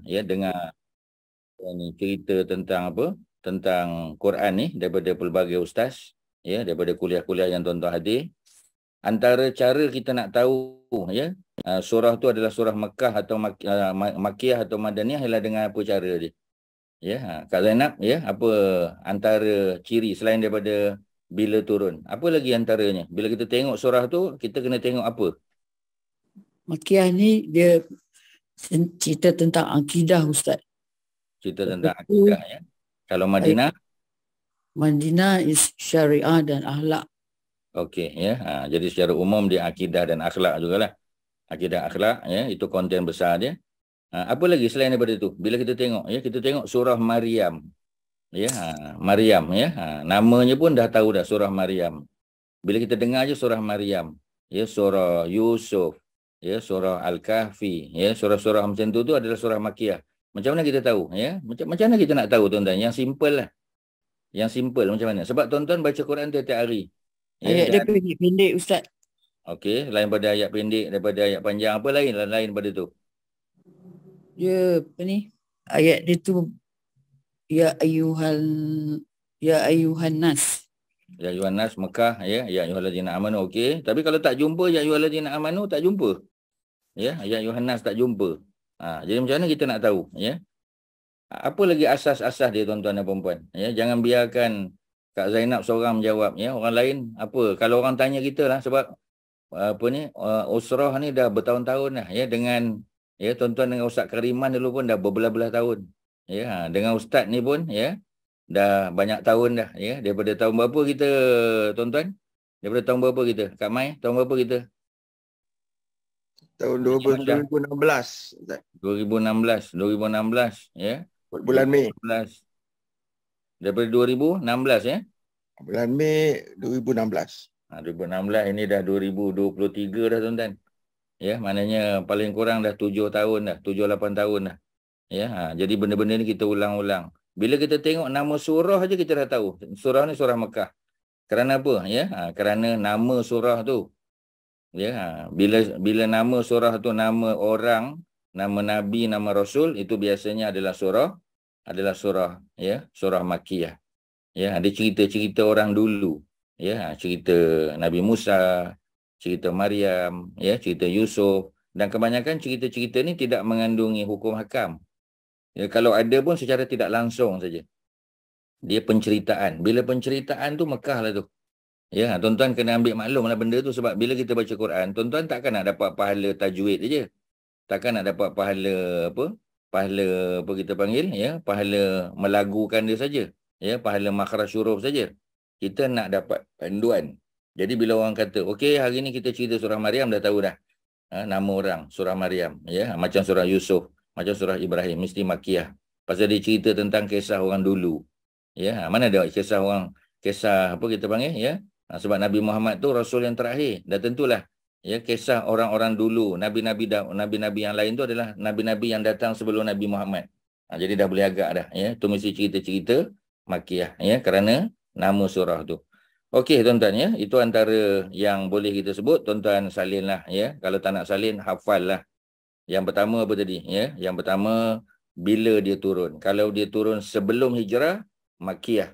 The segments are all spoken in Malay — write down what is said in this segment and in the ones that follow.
ya dengar ni cerita tentang apa? Tentang Quran ni daripada pelbagai ustaz, ya, daripada kuliah-kuliah yang tuan-tuan hadir. Antara cara kita nak tahu ya, surah tu adalah surah Mekah atau Makiyah atau Madaniyah ialah dengan apa cara dia. Ya, Kak Zainab, ya, apa antara ciri selain daripada bila turun? Apa lagi antaranya? Bila kita tengok surah tu, kita kena tengok apa? Makiyah ni dia cerita tentang akidah, Ustaz. Cerita tentang akidah, ya. Kalau Madinah? Madinah is syariah dan akhlak. Okey, ya. Jadi secara umum dia akidah dan akhlak jugalah. Akidah akhlak, ya, itu konten besar dia. Apa lagi selain daripada itu? Bila kita tengok, ya, kita tengok surah Maryam. Ya, Maryam, ya. Namanya pun dah tahu dah, surah Maryam. Bila kita dengar je surah Maryam, ya, surah Yusuf, ya, surah Al-Kahfi, ya, surah-surah macam tu adalah surah Makiyah. Macam mana kita tahu, ya? Macam mana kita nak tahu, tuan-tuan? Yang simple lah. Yang simple macam mana? Sebab tuan-tuan baca Quran tiap-tiap hari. Ya, ayat dia pendek-pendek, Ustaz. okey, lain pada ayat pendek, daripada ayat panjang, apa lain pada tu? Dia apa ni? Ayat dia tu ya ayuhan nas. Ya ayuhan nas Mekah, ya ayyuhallazina amanu, okey. Tapi kalau tak jumpa ya ayyuhallazina amanu, tak jumpa. Ya ayuhan nas tak jumpa. Jadi macam mana kita nak tahu, ya? Apa lagi asas-asas dia, tuan-tuan dan puan-puan? Ya, jangan biarkan Kak Zainab seorang menjawab, ya. Orang lain apa? Kalau orang tanya kita lah, sebab apa ni, usrah ni dah bertahun-tahun dah, ya, dengan, ya, tuan-tuan dengan Ustaz Kariman dulu pun dah berbelah-belah tahun. Ya, dengan Ustaz ni pun, ya, dah banyak tahun dah, ya. Daripada tahun berapa kita, tuan-tuan? Daripada tahun berapa kita? Kak Mai, tahun berapa kita? Tahun 2016. 2016, ya. Bulan Mei. Daripada 2016, ya. Bulan Mei 2016. 2016, ini dah 2023 dah, tuan-tuan. Ya, maknanya paling kurang dah 7 tahun dah, 7-8 tahun dah. Ya, jadi benda-benda ni kita ulang-ulang. Bila kita tengok nama surah aja kita dah tahu. Surah ni surah Mekah. Kerana apa? Ya, kerana nama surah tu. Ya, bila nama surah tu nama orang, nama nabi, nama rasul, itu biasanya adalah surah, ya, surah Makiyah. Ya, ada cerita-cerita orang dulu. Ya, cerita Nabi Musa, cerita Maryam, ya, cerita Yusuf, dan kebanyakan cerita-cerita ni tidak mengandungi hukum hakam. Ya, kalau ada pun secara tidak langsung saja. Dia penceritaan. Bila penceritaan tu Mekah lah tu. Ya, tuan-tuan kena ambil maklum lah benda tu, sebab bila kita baca Quran, tuan-tuan takkan nak dapat pahala tajwid saja. Takkan nak dapat pahala apa kita panggil, ya, pahala melagukan dia saja. Ya, pahala makhraj huruf saja. Kita nak dapat panduan. Jadi bila orang kata, okey, hari ni kita cerita surah Maryam, dah tahu dah. Nama orang surah Maryam, ya, macam surah Yusuf, macam surah Ibrahim, mesti Makiyah. Pasal dia cerita tentang kisah orang dulu. Ya, mana ada kisah apa kita panggil, ya? Sebab Nabi Muhammad tu rasul yang terakhir. Dah tentulah, ya, kisah orang-orang dulu, nabi-nabi yang lain tu adalah nabi-nabi yang datang sebelum Nabi Muhammad. Jadi dah boleh agak dah, ya. Tu mesti cerita-cerita Makiyah, ya, kerana nama surah tu. Okey, tuan-tuan, ya, itu antara yang boleh kita sebut. Tuan-tuan salinlah, ya. Kalau tak nak salin, hafal lah. Yang pertama apa tadi, ya? Yang pertama, bila dia turun. Kalau dia turun sebelum hijrah, Makiyah.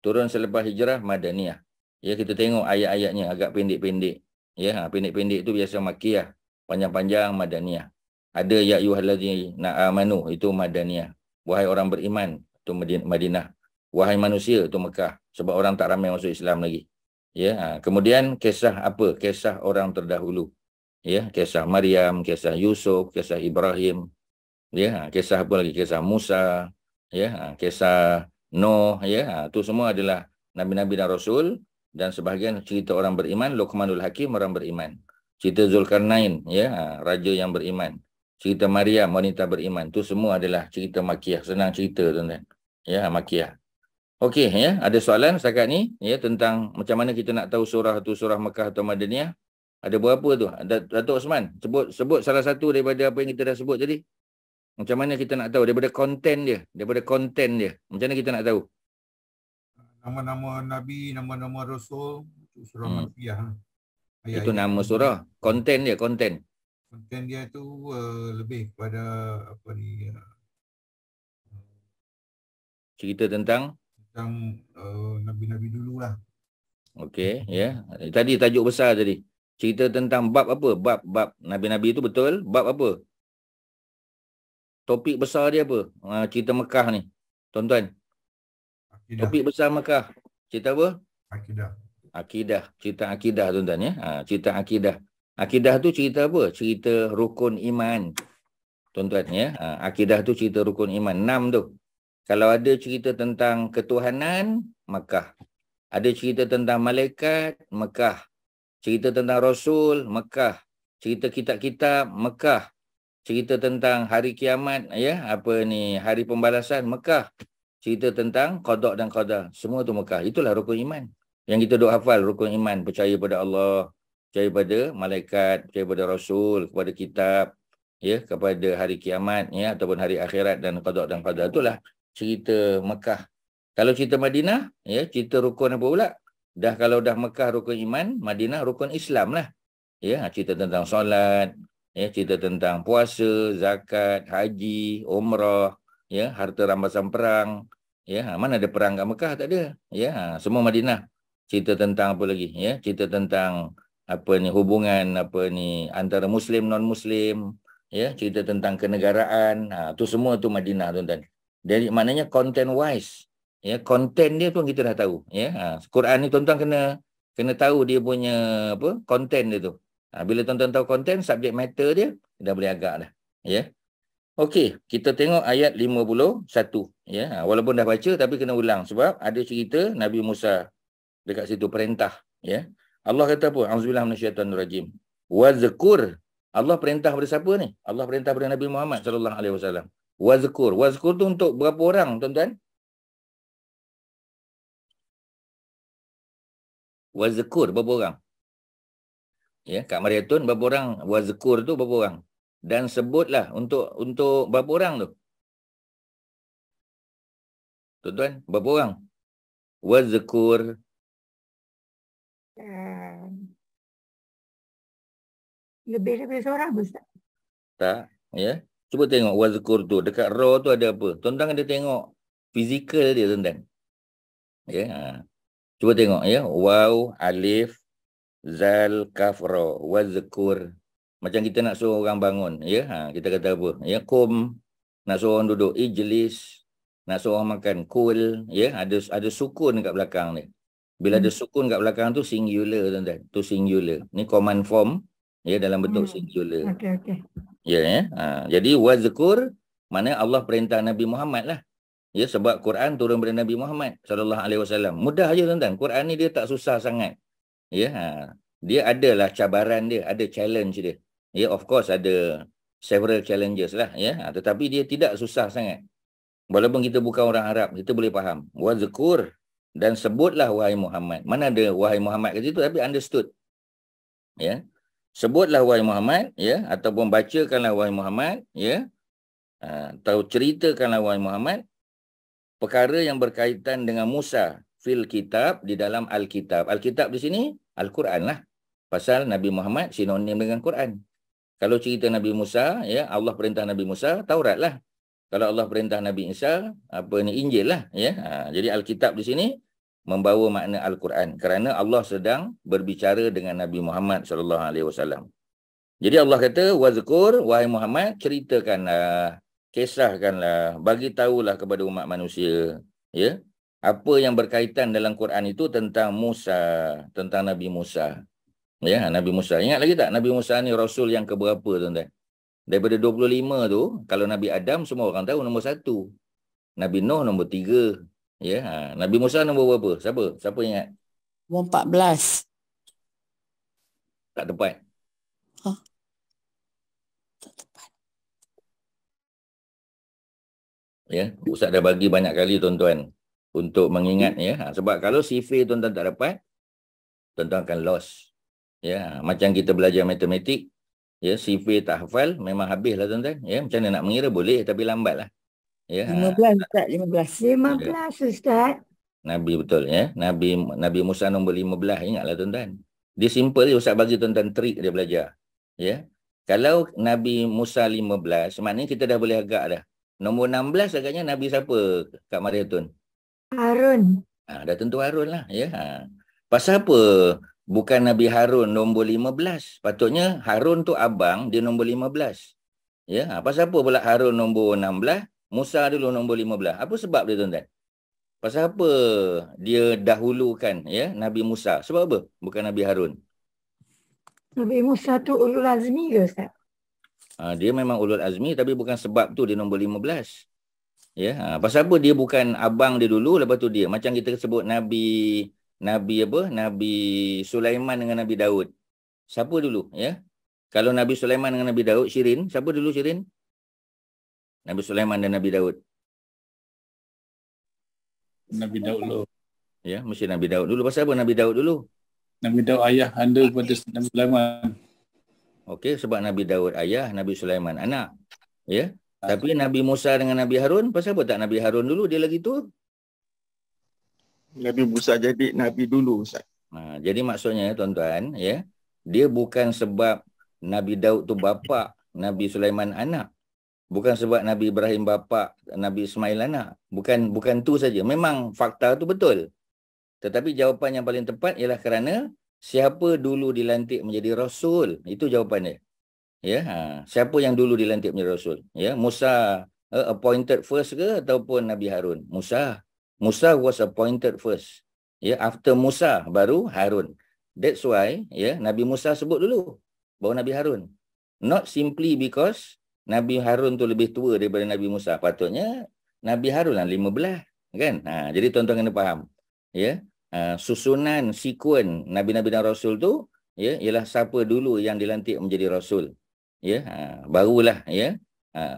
Turun selepas hijrah, Madaniyah. Ya, kita tengok ayat-ayatnya agak pendek-pendek. Ya, pendek-pendek itu biasa Makiyah. Panjang-panjang Madaniyah. Ada ya ayyuhallazina amanu, itu Madaniyah. Wahai orang beriman, itu Madinah. Wahai manusia, itu Mekah. Sebab orang tak ramai masuk Islam lagi. Ya, kemudian kisah apa? Kisah orang terdahulu. Ya, kisah Maryam, kisah Yusuf, kisah Ibrahim. Ya, kisah apa lagi? Kisah Musa. Ya, kisah Nuh. Ya, itu semua adalah nabi-nabi dan rasul. Dan sebahagian cerita orang beriman, Luqmanul Hakim, orang beriman. Cerita Zulkarnain, ya, raja yang beriman. Cerita Maryam, wanita beriman. Itu semua adalah cerita Makiyah. Senang cerita, tuan-tuan. Ya, Makiyah. Okey, ya, ada soalan setakat ni, ya, tentang macam mana kita nak tahu surah tu surah Mekah atau Madaniyah. Ada berapa tu? Datuk Osman, sebut salah satu daripada apa yang kita dah sebut tadi. Macam mana kita nak tahu daripada konten dia, Macam mana kita nak tahu? Nama-nama Nabi, nama-nama Rasul, surah Makiyah. Itu nama surah. Konten dia, konten. Konten dia tu lebih kepada apa ni, Cerita tentang Nabi-Nabi dululah. okey, ya. Tadi tajuk besar tadi. Cerita tentang bab apa? Bab Nabi-Nabi itu betul. Bab apa? Topik besar dia apa? Cerita Mekah ni. Tuan-tuan. Akidah. Topik besar Mekah. Cerita apa? Akidah. Akidah. Cerita akidah tuan-tuan ya. Cerita akidah. Akidah tu cerita apa? Cerita rukun iman. Tuan-tuan ya. Akidah tu cerita rukun iman. 6 tu. Kalau ada cerita tentang ketuhanan, Mekah. Ada cerita tentang malaikat, Mekah. Cerita tentang Rasul, Mekah. Cerita kitab-kitab, Mekah. Cerita tentang hari kiamat, ya, apa ni, hari pembalasan, Mekah. Cerita tentang qada dan qadar, semua tu Mekah. Itulah rukun iman. Yang kita duk hafal, rukun iman, percaya pada Allah, percaya pada malaikat, percaya pada Rasul, kepada kitab, ya, kepada hari kiamat, ya, ataupun hari akhirat dan qada dan qadar. Itulah cerita Mekah. Kalau cerita Madinah, ya, cerita rukun apa pula? Kalau dah Mekah rukun iman, Madinah rukun Islam lah. Ya, cerita tentang solat, ya, cerita tentang puasa, zakat, haji, umrah, ya, harta rampasan perang. Ya, mana ada perang kat Mekah? Tak ada. Ya, semua Madinah. Cerita tentang apa lagi? Ya, cerita tentang apa ni, hubungan apa ni antara muslim non-muslim, ya, cerita tentang kenegaraan. Tu semua tu Madinah, tuan-tuan. Jadi maknanya content wise, ya, konten dia pun kita dah tahu, ya. Quran ni tuan-tuan kena tahu dia punya apa? Konten dia tu. Bila tuan-tuan tahu konten, subjek matter dia, dah boleh agak dah. Ya. Okey, kita tengok ayat 51. Ya. Walaupun dah baca, tapi kena ulang. Sebab ada cerita Nabi Musa dekat situ, perintah. Ya. Allah kata apa? Auzubillah minasyaitanirrajim. Wazkur. Allah perintah pada siapa ni? Allah perintah pada Nabi Muhammad SAW. Wazkur. Wazkur tu untuk berapa orang, tuan-tuan? Wazkur, berapa orang? Ya, Kak Mariatun, berapa orang? Wazkur tu berapa orang? Dan sebutlah untuk berapa orang tu? Tuan-tuan, berapa orang? Wazkur. Lebih seorang, Ustaz. Tak, ya. Cuba tengok wazkur tu. Dekat raw tu ada apa? Tuan-tuan kena tengok fizikal dia, tuan-tuan. Ya. Cuba tengok ya. Waw, alif, zal, kaf, ra. Wazkur. Macam kita nak suruh orang bangun, ya. Kita kata apa? Ya, kum. Nak suruh orang duduk, ijlis. Nak suruh orang makan, kul, ya. Ada sukun kat belakang ni. Bila ada sukun kat belakang tu singular, tuan-tuan. Tu singular. Ni command form, ya, dalam bentuk singular. Okey. Ya. Jadi wazkur mana Allah perintah Nabi Muhammad lah. Ya, sebab Quran turun pada Nabi Muhammad SAW. Mudah aja, tuan-tuan. Quran ni dia tak susah sangat. Ya. Dia adalah cabaran dia, ada challenge dia. Ya, of course ada several challenges lah, ya. Tetapi dia tidak susah sangat. Walaupun kita bukan orang Arab, kita boleh faham. Wazkur, dan sebutlah wahai Muhammad. Mana ada wahai Muhammad kat situ, tapi understood. Ya. Sebutlah wahai Muhammad, ya, ataupun bacakanlah wahai Muhammad, ya. Atau ceritakanlah wahai Muhammad perkara yang berkaitan dengan Musa fil kitab, di dalam Alkitab. Alkitab di sini Al-Quran lah. Pasal Nabi Muhammad sinonim dengan Quran. Kalau cerita Nabi Musa, ya, Allah perintah Nabi Musa, Taurat lah. Kalau Allah perintah Nabi Isa, apa ni, Injil lah, ya. Jadi Alkitab di sini membawa makna Al-Quran kerana Allah sedang berbicara dengan Nabi Muhammad SAW. Jadi Allah kata, wazkur, wahai Muhammad, ceritakanlah, kisahkanlah, bagi tahulah kepada umat manusia, ya, apa yang berkaitan dalam Quran itu tentang Musa, tentang Nabi Musa. Ya, Nabi Musa. Ingat lagi tak? Nabi Musa ni Rasul yang keberapa, tuan-tuan? Daripada 25 tu, kalau Nabi Adam semua orang tahu nombor 1. Nabi Nuh nombor 3. Ya, Nabi Musa nombor berapa? Siapa ingat? Nombor 14. Tak tepat. Tak tepat. Ya, Ustaz dah bagi banyak kali, tuan-tuan, untuk mengingat, ya. Sebab kalau sifir tuan-tuan tak dapat, tuan-tuan akan lost. Ya, macam kita belajar matematik, ya, sifir tak hafal, memang habislah, tuan-tuan. Ya, macam mana nak mengira boleh, tapi lambatlah. Ya. 15, Ustaz. 15. 15, Ustaz. Nabi, betul, ya. Nabi Musa nombor 15, ingatlah, tuan-tuan. Dia simple je, Ustaz bagi tuan-tuan trik dia belajar. Ya. Kalau Nabi Musa 15, maknanya kita dah boleh agak dah. Nombor 16 agaknya Nabi siapa Kak Mariatun? Harun. Dah tentu Harun lah. Ya. Pasal apa bukan Nabi Harun nombor 15? Patutnya Harun tu abang, dia nombor 15. Ya. Pasal apa pula Harun nombor 16? Musa dulu nombor 15. Apa sebab dia, tuan-tuan? Pasal apa dia dahulukan Nabi Musa? Sebab apa? Bukan Nabi Harun. Nabi Musa tu ulul azmi ke Ustaz? Dia memang ulul azmi tapi bukan sebab tu dia nombor 15. Ya, pasal apa dia bukan abang dia dulu lepas tu dia. Macam kita sebut Nabi Sulaiman dengan Nabi Daud. Siapa dulu ya? Kalau Nabi Sulaiman dengan Nabi Daud, Syirin, siapa dulu Syirin? Nabi Sulaiman dan Nabi Daud. Nabi Daud dulu. Ya, mesti Nabi Daud dulu. Pasal apa Nabi Daud dulu? Nabi Daud ayah anda kepada Nabi Sulaiman. Okey, sebab Nabi Daud ayah, Nabi Sulaiman anak. Ya. Tapi Nabi Musa dengan Nabi Harun, pasal apa tak Nabi Harun dulu dia lagi tu? Nabi Musa jadi Nabi dulu, Ustaz. Jadi maksudnya tuan-tuan, ya, dia bukan sebab Nabi Daud tu bapa, Nabi Sulaiman anak. Bukan sebab Nabi Ibrahim bapa, Nabi Ismail anak. Bukan tu saja. Memang fakta tu betul. Tetapi jawapan yang paling tepat ialah kerana siapa dulu dilantik menjadi rasul. Itu jawapannya. Ya, siapa yang dulu dilantik menjadi rasul? Ya, Musa appointed first ke ataupun Nabi Harun? Musa was appointed first. Ya, after Musa baru Harun. That's why Nabi Musa sebut dulu baru Nabi Harun. Not simply because Nabi Harun tu lebih tua daripada Nabi Musa. Patutnya Nabi Harun lah 15, kan? Jadi tuan-tuan kena faham. Ya, susunan sekuen nabi-nabi dan rasul tu ialah siapa dulu yang dilantik menjadi rasul. Ya, barulah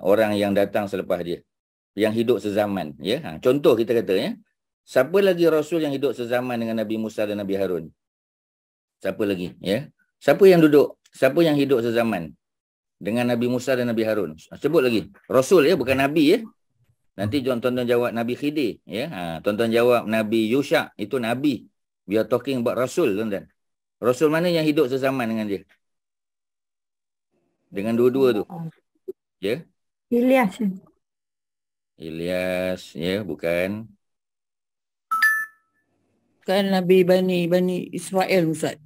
orang yang datang selepas dia, yang hidup sezaman. Ya, contoh kita kata siapa lagi rasul yang hidup sezaman dengan Nabi Musa dan Nabi Harun? Siapa lagi? Ya, siapa yang hidup sezaman dengan Nabi Musa dan Nabi Harun? Sebut lagi. Rasul bukan nabi Nanti tuan-tuan jawab Nabi Khidir tuan-tuan jawab Nabi Yusha, itu nabi. We are talking about rasul, tuan-tuan. Rasul mana yang hidup sezaman dengan dia? Dengan dua-dua tu. Ya. Ilyas. Ilyas, bukan. Kan Nabi Bani Israel, Ustaz.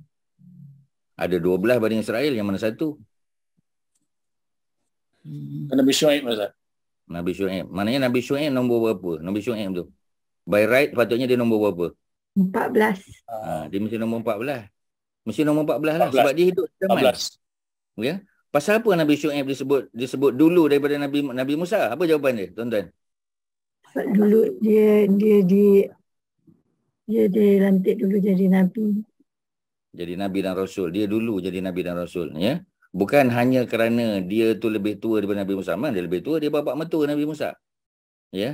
Ada 12 Bani Israel, yang mana satu? Nabi Syuaib, Ustaz. Nabi Syuaib. Maknanya Nabi Syuaib nombor berapa? Nabi Syuaib tu. By right patutnya dia nombor berapa? 14. Dia mesti nombor 14. Mesti nombor 14 lah. Sebab dia hidup zaman. 14. Ya. Pasal apa Nabi Syuaib disebut dulu daripada Nabi Musa? Apa jawapan dia, tuan-tuan? Sebab dulu dia dilantik dulu jadi nabi. Jadi Nabi dan Rasul. Dia dulu jadi Nabi dan Rasul. Ya. Bukan hanya kerana dia tu lebih tua daripada Nabi Musa. Dia lebih tua, dia bapak mertua Nabi Musa. Ya.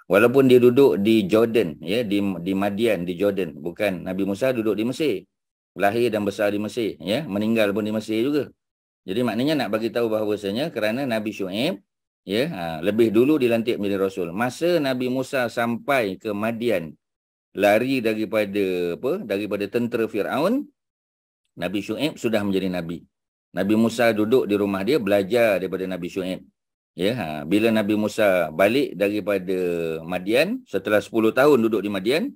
Walaupun dia duduk di Jordan, di Madian, di Jordan. Bukan, Nabi Musa duduk di Mesir. Lahir dan besar di Mesir. Ya. Meninggal pun di Mesir juga. Jadi maknanya nak bagi tahu bahawasanya kerana Nabi Syuaib lebih dulu dilantik menjadi Rasul. Masa Nabi Musa sampai ke Madian, lari daripada tentera Fir'aun, Nabi Syuaib sudah menjadi Nabi. Nabi Musa duduk di rumah dia belajar daripada Nabi Syuaib. Ya, bila Nabi Musa balik daripada Madian, setelah 10 tahun duduk di Madian,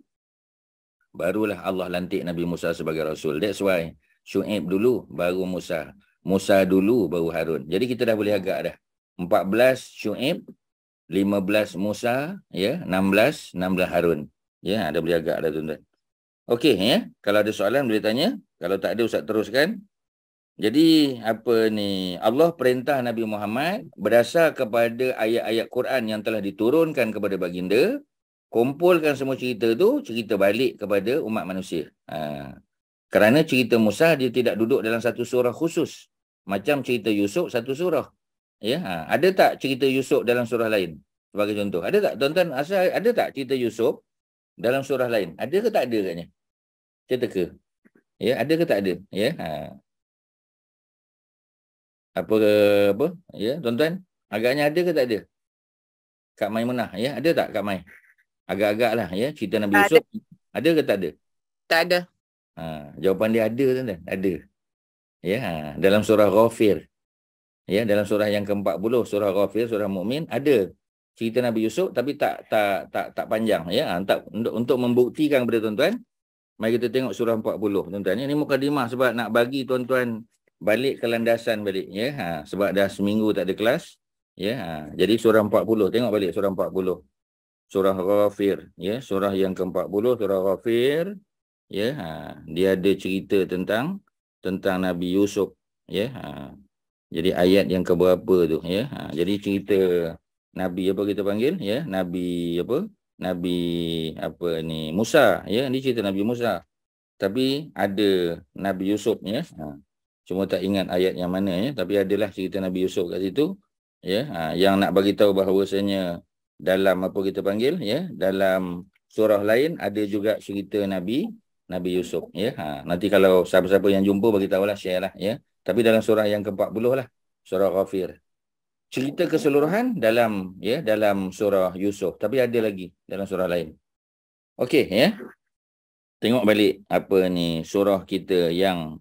barulah Allah lantik Nabi Musa sebagai Rasul. That's why Syuaib dulu baru Musa. Musa dulu baru Harun. Jadi kita dah boleh agak dah. 14 Syuaib, 15 Musa, 16 Harun. Ya, dah boleh agak dah, tuan-tuan. Okey, kalau ada soalan boleh tanya. Kalau tak ada, Ustaz teruskan. Jadi Allah perintah Nabi Muhammad berdasar kepada ayat-ayat Quran yang telah diturunkan kepada baginda, kumpulkan semua cerita tu, cerita balik kepada umat manusia. Kerana cerita Musa dia tidak duduk dalam satu surah khusus. Macam cerita Yusuf satu surah. Ya, ada tak cerita Yusuf dalam surah lain? Sebagai contoh. Ada tak, tuan-tuan? Ada tak cerita Yusuf dalam surah lain? Ada ke tak ada katnya? Cerita ke? Ya, ada ke tak ada? Ya. Apa? Ya, tuan-tuan? Agaknya ada ke tak ada? Kak Maimunah, ada tak Kak Mai? Agak-agak lah, cerita Nabi Yusuf. Ada ke tak ada? Tak ada. Jawapan dia ada, tuan-tuan. Ada. Ya, dalam surah Ghafir. Ya, dalam surah yang ke-40, surah Ghafir, surah Mukmin, ada cerita Nabi Yusuf tapi tak panjang ya. Untuk membuktikan kepada tuan-tuan, mari kita tengok surah 40 tuan-tuan. Ini mukadimah sebab nak bagi tuan-tuan balik ke landasan balik ya. Sebab dah seminggu tak ada kelas ya. Jadi surah 40, tengok balik surah 40. Surah Ghafir ya, surah yang ke-40 surah Ghafir ya. Dia ada cerita tentang Nabi Yusuf ya. Jadi ayat yang keberapa tu ya. Jadi cerita Nabi apa kita panggil ya, Nabi Musa ya. Ini cerita Nabi Musa. Tapi ada Nabi Yusuf ya. Cuma tak ingat ayat yang mana ya, tapi adalah cerita Nabi Yusuf kat situ ya. Yang nak bagi tahu bahawasanya dalam apa kita panggil ya, dalam surah lain ada juga cerita Nabi Yusuf ya. Nanti kalau siapa-siapa yang jumpa bagi tahulah, share lah ya. Tapi dalam surah yang ke-40 lah, surah Ghafir. Cerita keseluruhan dalam surah Yusuf, tapi ada lagi dalam surah lain. Okey ya. Tengok balik surah kita yang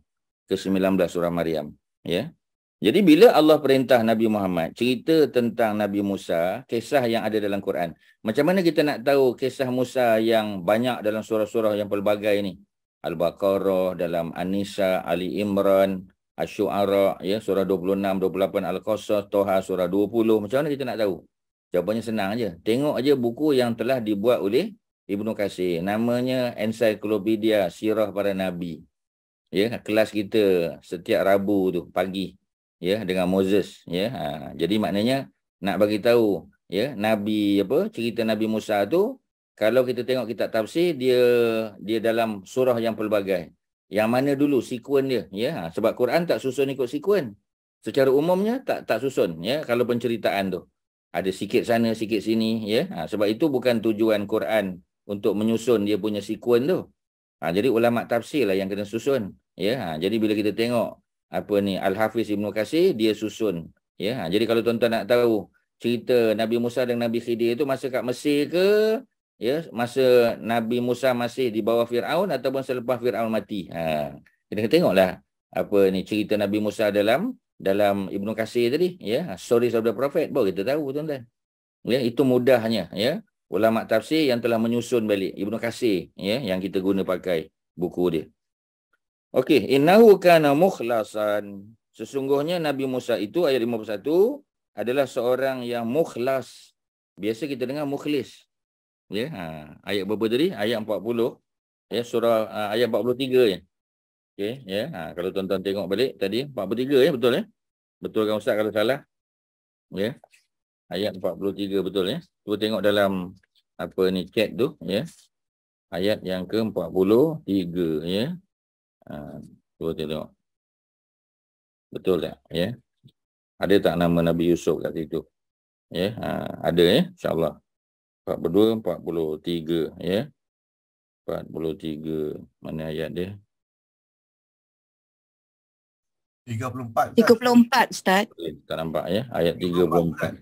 ke-19 surah Maryam ya. Jadi bila Allah perintah Nabi Muhammad cerita tentang Nabi Musa, kisah yang ada dalam Quran. Macam mana kita nak tahu kisah Musa yang banyak dalam surah-surah yang pelbagai ni? Al-Baqarah, dalam An-Nisa, Ali Imran, Asy-Syu'ara, ya, surah 26, 28, Al-Qasas, Toha, surah 20. Macam mana kita nak tahu? Jawapannya senang aja. Tengok aja buku yang telah dibuat oleh Ibnu Katsir. Namanya Ensiklopedia Sirah Para Nabi. Ya, kelas kita setiap Rabu tu pagi. Ya, dengan Moses ya. Jadi maknanya nak bagi tahu ya, cerita Nabi Musa tu, kalau kita tengok kitab tafsir, dia dalam surah yang pelbagai. Yang mana dulu sekuen dia ya. Sebab Quran tak susun ikut sekuen. Secara umumnya tak susun ya. Kalau penceritaan tu ada sikit sana sikit sini ya. Sebab itu bukan tujuan Quran untuk menyusun dia punya sekuen tu. Jadi ulama tafsir lah yang kena susun ya. Jadi bila kita tengok Al-Hafiz Ibnu Katsir, dia susun ya. Jadi kalau tuan-tuan nak tahu cerita Nabi Musa dan Nabi Khidir itu masa kat Mesir ke ya, masa Nabi Musa masih di bawah Firaun ataupun selepas Firaun mati, kita tengoklah cerita Nabi Musa dalam Ibnu Katsir tadi ya, Stories of the Prophet, baru kita tahu tuan-tuan ya. Itu mudahnya ya, ulama tafsir yang telah menyusun balik Ibnu Katsir ya, yang kita guna pakai buku dia. Okey, innahu kana mukhlasan. Sesungguhnya Nabi Musa itu, ayat 51, adalah seorang yang mukhlas. Biasa kita dengar mukhlis. Ya, ayat berapa tadi? Ayat 40. Ya, surah ayat 43 ya. Okey, ya. Kalau tuan-tuan tengok balik tadi 43 ya, betul ya? Betul kan Ustaz kalau salah? Ya. Ayat 43 betul ya. Cuba tengok dalam chat tu ya. Ayat yang ke-43 ya. Cuba tengok. Betul tak ya? Ada tak nama Nabi Yusuf kat situ? Ya, ada ya, insya-Allah. 42, 43 ya. 43 mana ayat dia? 34. 34 Ustaz. Tak nampak ya, ayat 34.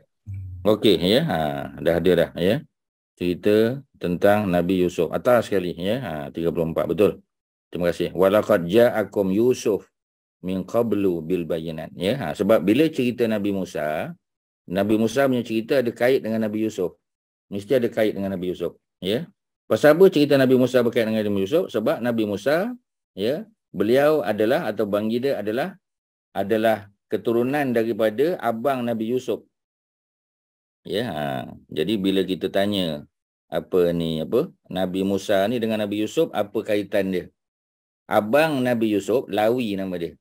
Okey ya, dah ada dah ya. Cerita tentang Nabi Yusuf. Atas sekali ya, 34 betul. Terima kasih. Walaqad ja'akum Yusuf min qablu bil bayyinat ya. Sebab bila cerita Nabi Musa punya cerita ada kait dengan Nabi Yusuf. Mesti ada kait dengan Nabi Yusuf ya. Pasal apa cerita Nabi Musa berkait dengan Nabi Yusuf? Sebab Nabi Musa ya, beliau adalah atau baginda adalah keturunan daripada abang Nabi Yusuf. Ya, jadi bila kita tanya Nabi Musa ni dengan Nabi Yusuf, apa kaitan dia? Abang Nabi Yusuf, Lawi nama dia.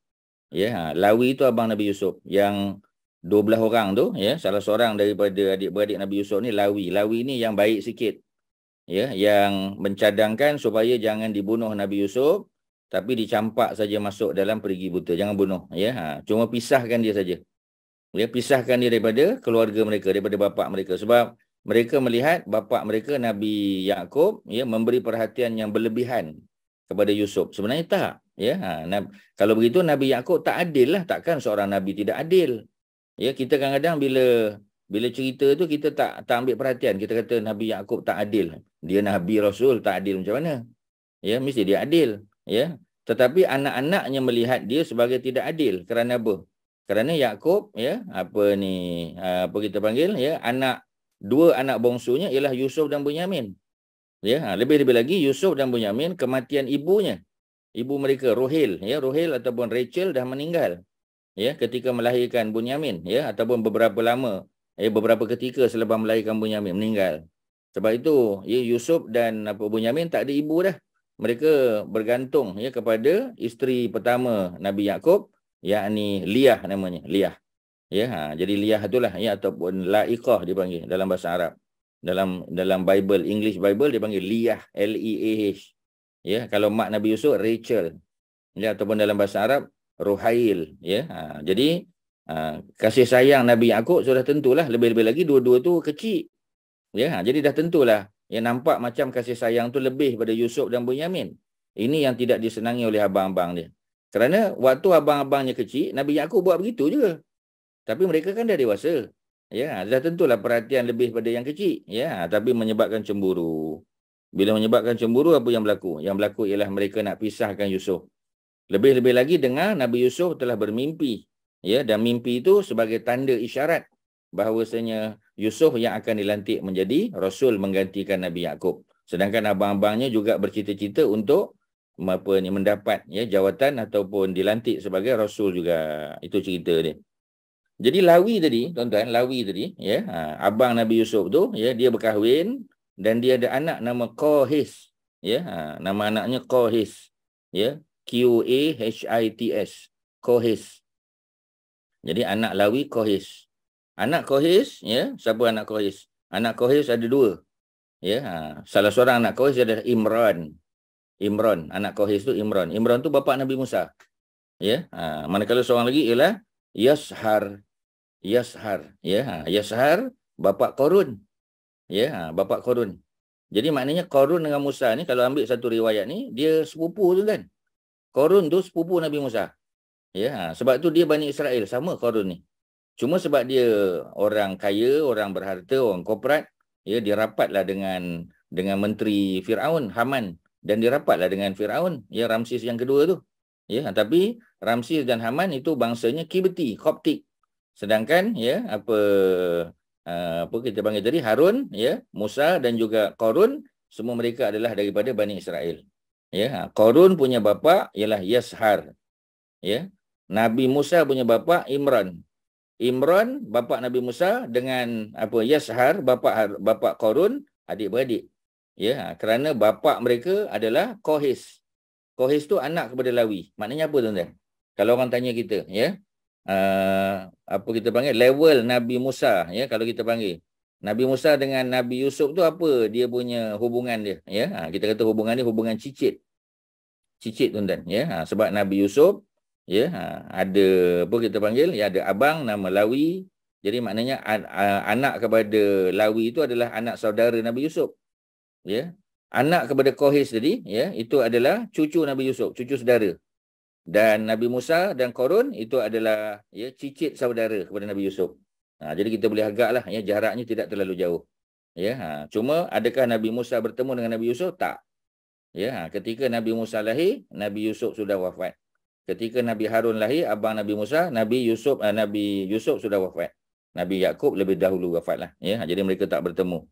Ya, Lawi itu abang Nabi Yusuf. Yang 12 orang tu, ya, salah seorang daripada adik-beradik Nabi Yusuf ni Lawi. Lawi ni yang baik sikit. Ya, yang mencadangkan supaya jangan dibunuh Nabi Yusuf, tapi dicampak saja masuk dalam perigi buta. Jangan bunuh, ya. Cuma pisahkan dia saja. Ya, pisahkan dia daripada keluarga mereka, daripada bapa mereka. Sebab mereka melihat bapa mereka Nabi Yaqub ya, memberi perhatian yang berlebihan kepada Yusuf. Sebenarnya tak. Ya, kalau begitu Nabi Yaqub tak adil lah. Takkan seorang Nabi tidak adil. Ya, kita kadang-kadang bila cerita tu kita tak ambil perhatian. Kita kata Nabi Yaqub tak adil. Dia Nabi Rasul tak adil macam mana? Ya, mesti dia adil. Ya, tetapi anak-anaknya melihat dia sebagai tidak adil. Kerana apa? Kerana Yaqub ya, apa kita panggil ya, anak dua anak bongsunya ialah Yusuf dan Bunyamin. Ya, lebih-lebih lagi Yusuf dan Bunyamin kematian ibunya. Ibu mereka Rohil, ya, Rohil ataupun Rachel dah meninggal. Ya, ketika melahirkan Bunyamin, ya, ataupun beberapa ketika selepas melahirkan Bunyamin meninggal. Sebab itu, ya, Yusuf dan Bunyamin tak ada ibu dah. Mereka bergantung, ya, kepada isteri pertama Nabi Yaqub, yakni Liyah namanya, Liyah. Ya, jadi Liyah itulah, ya, ataupun Laikah dipanggil dalam bahasa Arab. Dalam Bible, English Bible dipanggil Liyah, L-E-A-H. Ya, kalau mak Nabi Yusuf Rachel. Ya, ataupun dalam bahasa Arab Ruhail, ya. Jadi kasih sayang Nabi Yaqub sudah tentulah, lebih-lebih lagi dua-dua tu kecil. Ya, jadi dah tentulah. Ya, nampak macam kasih sayang tu lebih pada Yusuf dan Bunyamin. Ini yang tidak disenangi oleh abang-abang dia. Kerana waktu abang-abangnya kecil, Nabi Yaqub buat begitu juga. Tapi mereka kan dah dewasa. Ya, dah tentulah perhatian lebih pada yang kecil. Ya, tapi menyebabkan cemburu. Bila menyebabkan cemburu, apa yang berlaku? Yang berlaku ialah mereka nak pisahkan Yusuf. Lebih-lebih lagi dengar Nabi Yusuf telah bermimpi. Ya, dan mimpi itu sebagai tanda isyarat bahawasanya Yusuf yang akan dilantik menjadi Rasul menggantikan Nabi Yaqub. Sedangkan abang-abangnya juga bercita-cita untuk mendapat, ya, jawatan ataupun dilantik sebagai Rasul juga. Itu cerita dia. Jadi Lawi tadi, tuan-tuan, Lawi tadi, ya, abang Nabi Yusuf tu, ya, dia berkahwin dan dia ada anak nama Qahis. Ya, nama anaknya Qahis. Ya, Qahits. Qahis. Jadi anak Lawi Qahis. Anak Qahis, ya, siapa anak Qahis? Anak Qahis ada dua. Ya, salah seorang anak Qahis adalah Imran. Anak Qahis tu Imran. Imran tu bapa Nabi Musa. Ya, manakala seorang lagi ialah Yashar. Ya, Yashar bapa Qarun. Ya, bapa Qarun. Jadi maknanya Qarun dengan Musa ni, kalau ambil satu riwayat ni, dia sepupu tu kan. Qarun tu sepupu Nabi Musa. Ya, sebab tu dia Bani Israel, sama Qarun ni. Cuma sebab dia orang kaya, orang berharta, orang korporat, ya, dia rapatlah dengan menteri Firaun, Haman, dan dia rapatlah dengan Firaun, ya, Ramses yang kedua tu. Ya, tapi Ramses dan Haman itu bangsanya Kibti, Koptik. Sedangkan, ya, apa kita panggil tadi, Harun, ya, Musa dan juga Qarun, semua mereka adalah daripada Bani Israel. Ya, Qarun punya bapa ialah Yashar. Ya, Nabi Musa punya bapa Imran. Imran bapa Nabi Musa dengan Yashar bapa Qarun, adik-beradik. Ya, kerana bapa mereka adalah Qahis. Qahis tu anak kepada Lawi. Maknanya apa, tuan-tuan? Kalau orang tanya kita, ya, apa kita panggil level Nabi Musa, ya, kalau kita panggil Nabi Musa dengan Nabi Yusuf tu apa dia punya hubungan dia, ya, kita kata hubungan ni hubungan cicit, tuan-tuan, ya, sebab Nabi Yusuf, ya, ada apa kita panggil, ya, ada abang nama Lawi. Jadi maknanya anak kepada Lawi itu adalah anak saudara Nabi Yusuf. Ya, anak kepada Qahis tadi, ya, itu adalah cucu Nabi Yusuf, cucu saudara. Dan Nabi Musa dan Qarun itu adalah, ya, cicit saudara kepada Nabi Yusuf. Jadi kita boleh agaklah, ya, jaraknya tidak terlalu jauh. Ya, cuma adakah Nabi Musa bertemu dengan Nabi Yusuf? Tak. Ya, ketika Nabi Musa lahir, Nabi Yusuf sudah wafat. Ketika Nabi Harun lahir, abang Nabi Musa, Nabi Yusuf sudah wafat. Nabi Yaqub lebih dahulu wafatlah. Ya, jadi mereka tak bertemu.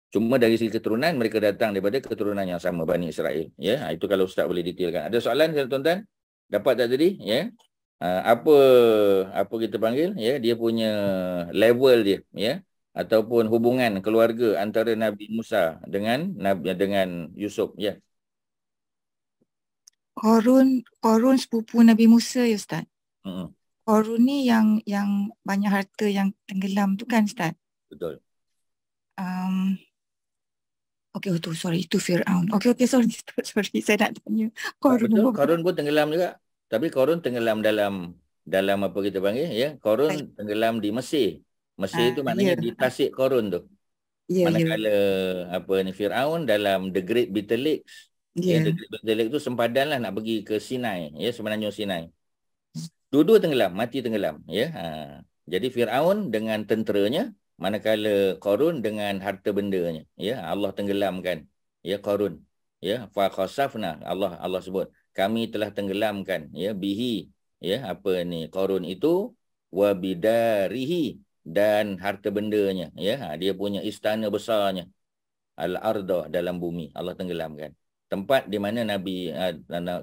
Cuma dari segi keturunan mereka datang daripada keturunan yang sama, Bani Israel. Ya, itu kalau Ustaz boleh detailkan. Ada soalan, tuan-tuan? Dapat tak tadi? Ya. Apa kita panggil, ya, dia punya level dia, ya, ataupun hubungan keluarga antara Nabi Musa dengan Yusuf, ya. Qarun sepupu Nabi Musa, ya, Ustaz. Qarun ni yang banyak harta yang tenggelam tu kan, Ustaz? Betul. Okey, sorry, itu Firaun. Okey, sorry, saya nak tanya. Qarun pun tenggelam juga. Tapi Qarun tenggelam dalam apa kita panggil, ya. Qarun tenggelam di Mesir. Mesir itu maknanya di Tasik Qarun tu. Manakala Firaun dalam The Great Bitter Lakes. Ya, The Great Bitter Lakes tu sempadan lah nak pergi ke Sinai, ya, semenanjung Sinai. Dua-dua tenggelam, mati tenggelam, ya. Jadi Firaun dengan tenteranya, manakala Qarun dengan harta bendanya, ya, Allah tenggelamkan, ya, Qarun, ya, fa khasafna, Allah sebut kami telah tenggelamkan, ya, bihi, ya, Qarun itu wa bidarihi, dan harta bendanya, ya. Dia punya istana besarnya. Al-ardah, dalam bumi. Allah tenggelamkan. Tempat di mana Nabi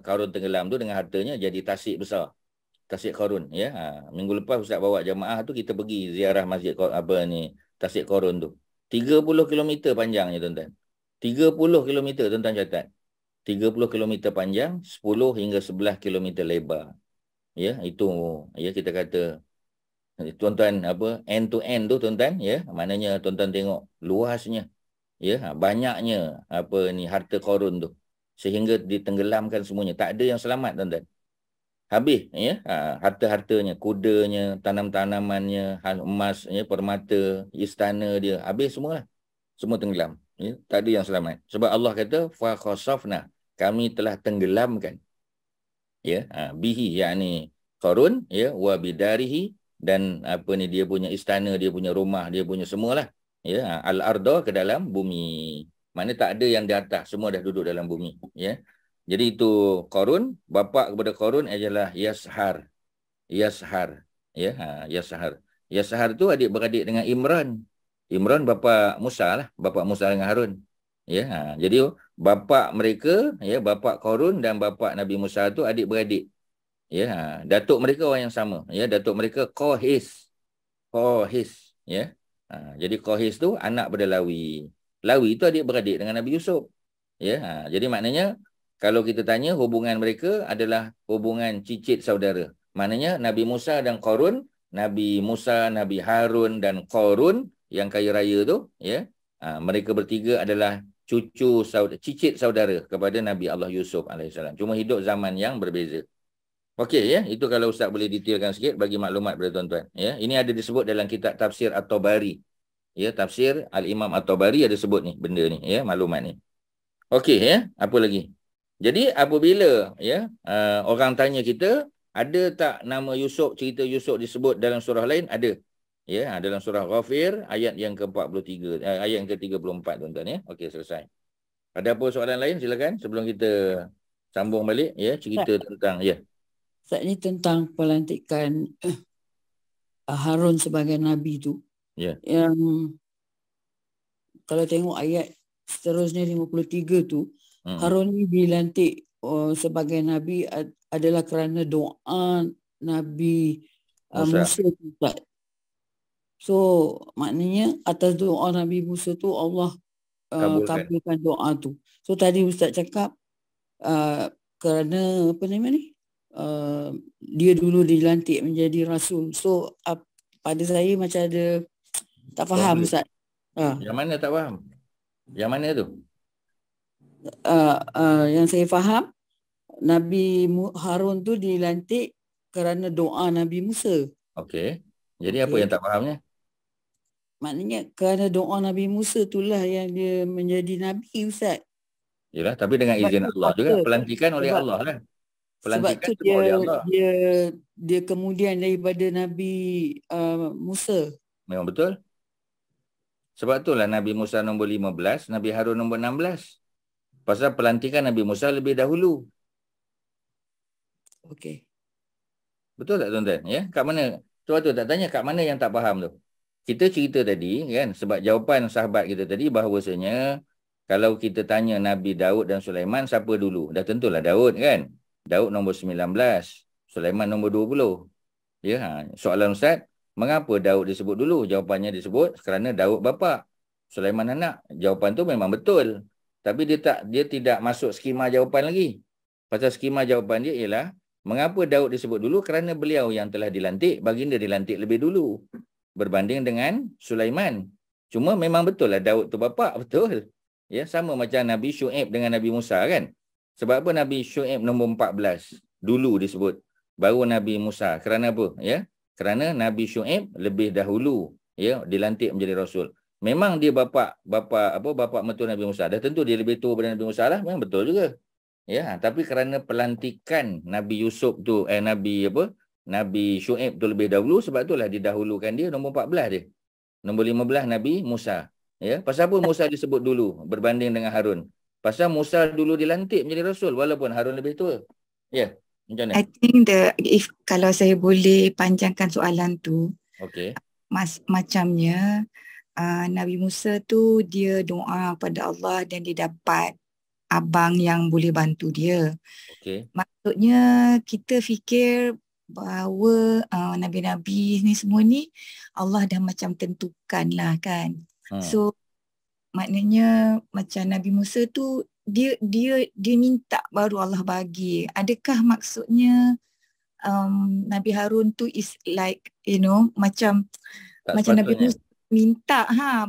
Qarun tenggelam tu dengan hartanya jadi tasik besar. Tasik Qarun, ya. Minggu lepas Ustaz bawa jemaah tu, kita pergi ziarah masjid Tasik Qarun tu. 30 km panjangnya, tuan-tuan. 30 km, tuan-tuan catat. 30 km panjang, 10 hingga 11 km lebar. Ya, itu ya kita kata tuan-tuan end to end tu, tuan-tuan, ya. Maknanya tuan-tuan tengok luasnya, ya, banyaknya harta Qarun tu, sehingga ditenggelamkan semuanya. Tak ada yang selamat, tuan-tuan. Habis, ya, harta-hartanya, kudanya, tanam-tanamannya, emas, ya, permata, istana dia, habis semua. Semua tenggelam, ya. Tak ada yang selamat. Sebab Allah kata fa khasafna, kami telah tenggelamkan, ya, bihi, yakni Qarun, ya, wa bidarihi, dan dia punya istana, dia punya rumah, dia punya semualah, ya, al-arda, ke dalam bumi. Maknanya tak ada yang di atas, semua dah duduk dalam bumi, ya. Jadi itu Qarun, bapa kepada Qarun adalah Yashar. Yashar, ya, Yashar. Yashar tu adik-beradik dengan Imran. Imran bapa Musa lah, bapa Musa dengan Harun. Ya, jadi bapa mereka, ya, bapa Qarun dan bapa Nabi Musa tu adik-beradik. Ya, datuk mereka orang yang sama, ya, datuk mereka Qahis. Qahis, ya. Jadi Qahis tu anak pada Lawi. Lawi tu adik-beradik dengan Nabi Yusuf. Ya, jadi maknanya kalau kita tanya, hubungan mereka adalah hubungan cicit saudara. Maknanya Nabi Musa dan Qarun, Nabi Musa, Nabi Harun dan Qarun yang kaya raya tu, ya, mereka bertiga adalah cucu saudara, cicit saudara kepada Nabi Allah Yusuf AS. Cuma hidup zaman yang berbeza. Okey, ya, itu kalau Ustaz boleh detailkan sikit bagi maklumat kepada tuan-tuan. Ya, ini ada disebut dalam kitab tafsir At-Tabari. Ya, tafsir Al-Imam At-Tabari ada sebut ni, benda ni, ya, maklumat ni. Okey, ya, apa lagi? Jadi apabila, ya, orang tanya kita, ada tak nama Yusuf, cerita Yusuf disebut dalam surah lain? Ada. Ya, dalam surah Ghafir ayat yang ke-43, ayat yang ke-34, tuan-tuan, ya. Okey, selesai. Ada apa soalan lain? Silakan sebelum kita sambung balik, ya, cerita tentang, ya. Ustaz, ni tentang pelantikan Harun sebagai nabi tu. Ya. Yang kalau tengok ayat seterusnya 53 tu, Harun ni dilantik sebagai nabi adalah kerana doa Nabi Musa. So maknanya atas doa Nabi Musa tu Allah kabulkan doa tu. So tadi Ustaz cakap kerana apa nama ni, dia dulu dilantik menjadi rasul. So pada saya macam ada tak faham, Ustaz. Yang mana tak faham? Yang mana tu? Yang saya faham, Nabi Harun tu dilantik kerana doa Nabi Musa. Okey. Jadi apa yang tak fahamnya? Maknanya kerana doa Nabi Musa itulah yang dia menjadi Nabi, Ustaz. Yalah, tapi dengan izin Allah juga. Pelantikan oleh Allah lah. Pelantikan sebab tu oleh Allah. Dia kemudian daripada Nabi Musa. Memang betul. Sebab itulah Nabi Musa nombor 15, Nabi Harun nombor 16. Pasal pelantikan Nabi Musa lebih dahulu. Okey. Betul tak, tuan-tuan? Ya, kat mana? Sebab tu tak tanya kat mana yang tak faham tu. Kita cerita tadi, kan, sebab jawapan sahabat kita tadi bahawasanya kalau kita tanya Nabi Daud dan Sulaiman, siapa dulu? Dah tentulah Daud, kan? Daud nombor 19, Sulaiman nombor 20. Ya, soalan Ustaz, mengapa Daud disebut dulu? Jawapannya disebut kerana Daud bapa, Sulaiman anak. Jawapan tu memang betul. Tapi dia tidak masuk skema jawapan lagi. Pasal skema jawapan dia ialah mengapa Daud disebut dulu? Kerana beliau yang telah dilantik, baginda dilantik lebih dulu berbanding dengan Sulaiman. Cuma memang betul lah Daud tu bapa, betul. Ya, sama macam Nabi Syuaib dengan Nabi Musa, kan? Sebab apa Nabi Syuaib nombor 14 dulu disebut, baru Nabi Musa? Kerana apa? Ya, kerana Nabi Syuaib lebih dahulu, ya, dilantik menjadi rasul. Memang dia bapa mertua Nabi Musa. Dah tentu dia lebih tua daripada Nabi Musa lah, memang betul juga. Ya, tapi kerana pelantikan Nabi Yusuf tu, Nabi Syuaib tu lebih dahulu, sebab itulah didahulukan dia nombor 14 dia. Nombor 15 Nabi Musa. Ya, pasal apa Musa disebut dulu berbanding dengan Harun? Pasal Musa dulu dilantik menjadi rasul walaupun Harun lebih tua. Ya, macam mana? I think kalau saya boleh panjangkan soalan tu. Okey. macamnya Nabi Musa tu dia doa pada Allah dan dia dapat abang yang boleh bantu dia. Okey. Maksudnya kita fikir bahawa Nabi-Nabi ni semua ni Allah dah macam tentukan lah kan. So maknanya macam Nabi Musa tu dia minta baru Allah bagi. Adakah maksudnya Nabi Harun tu is like macam Tak macam Nabi sepatutnya. Musa minta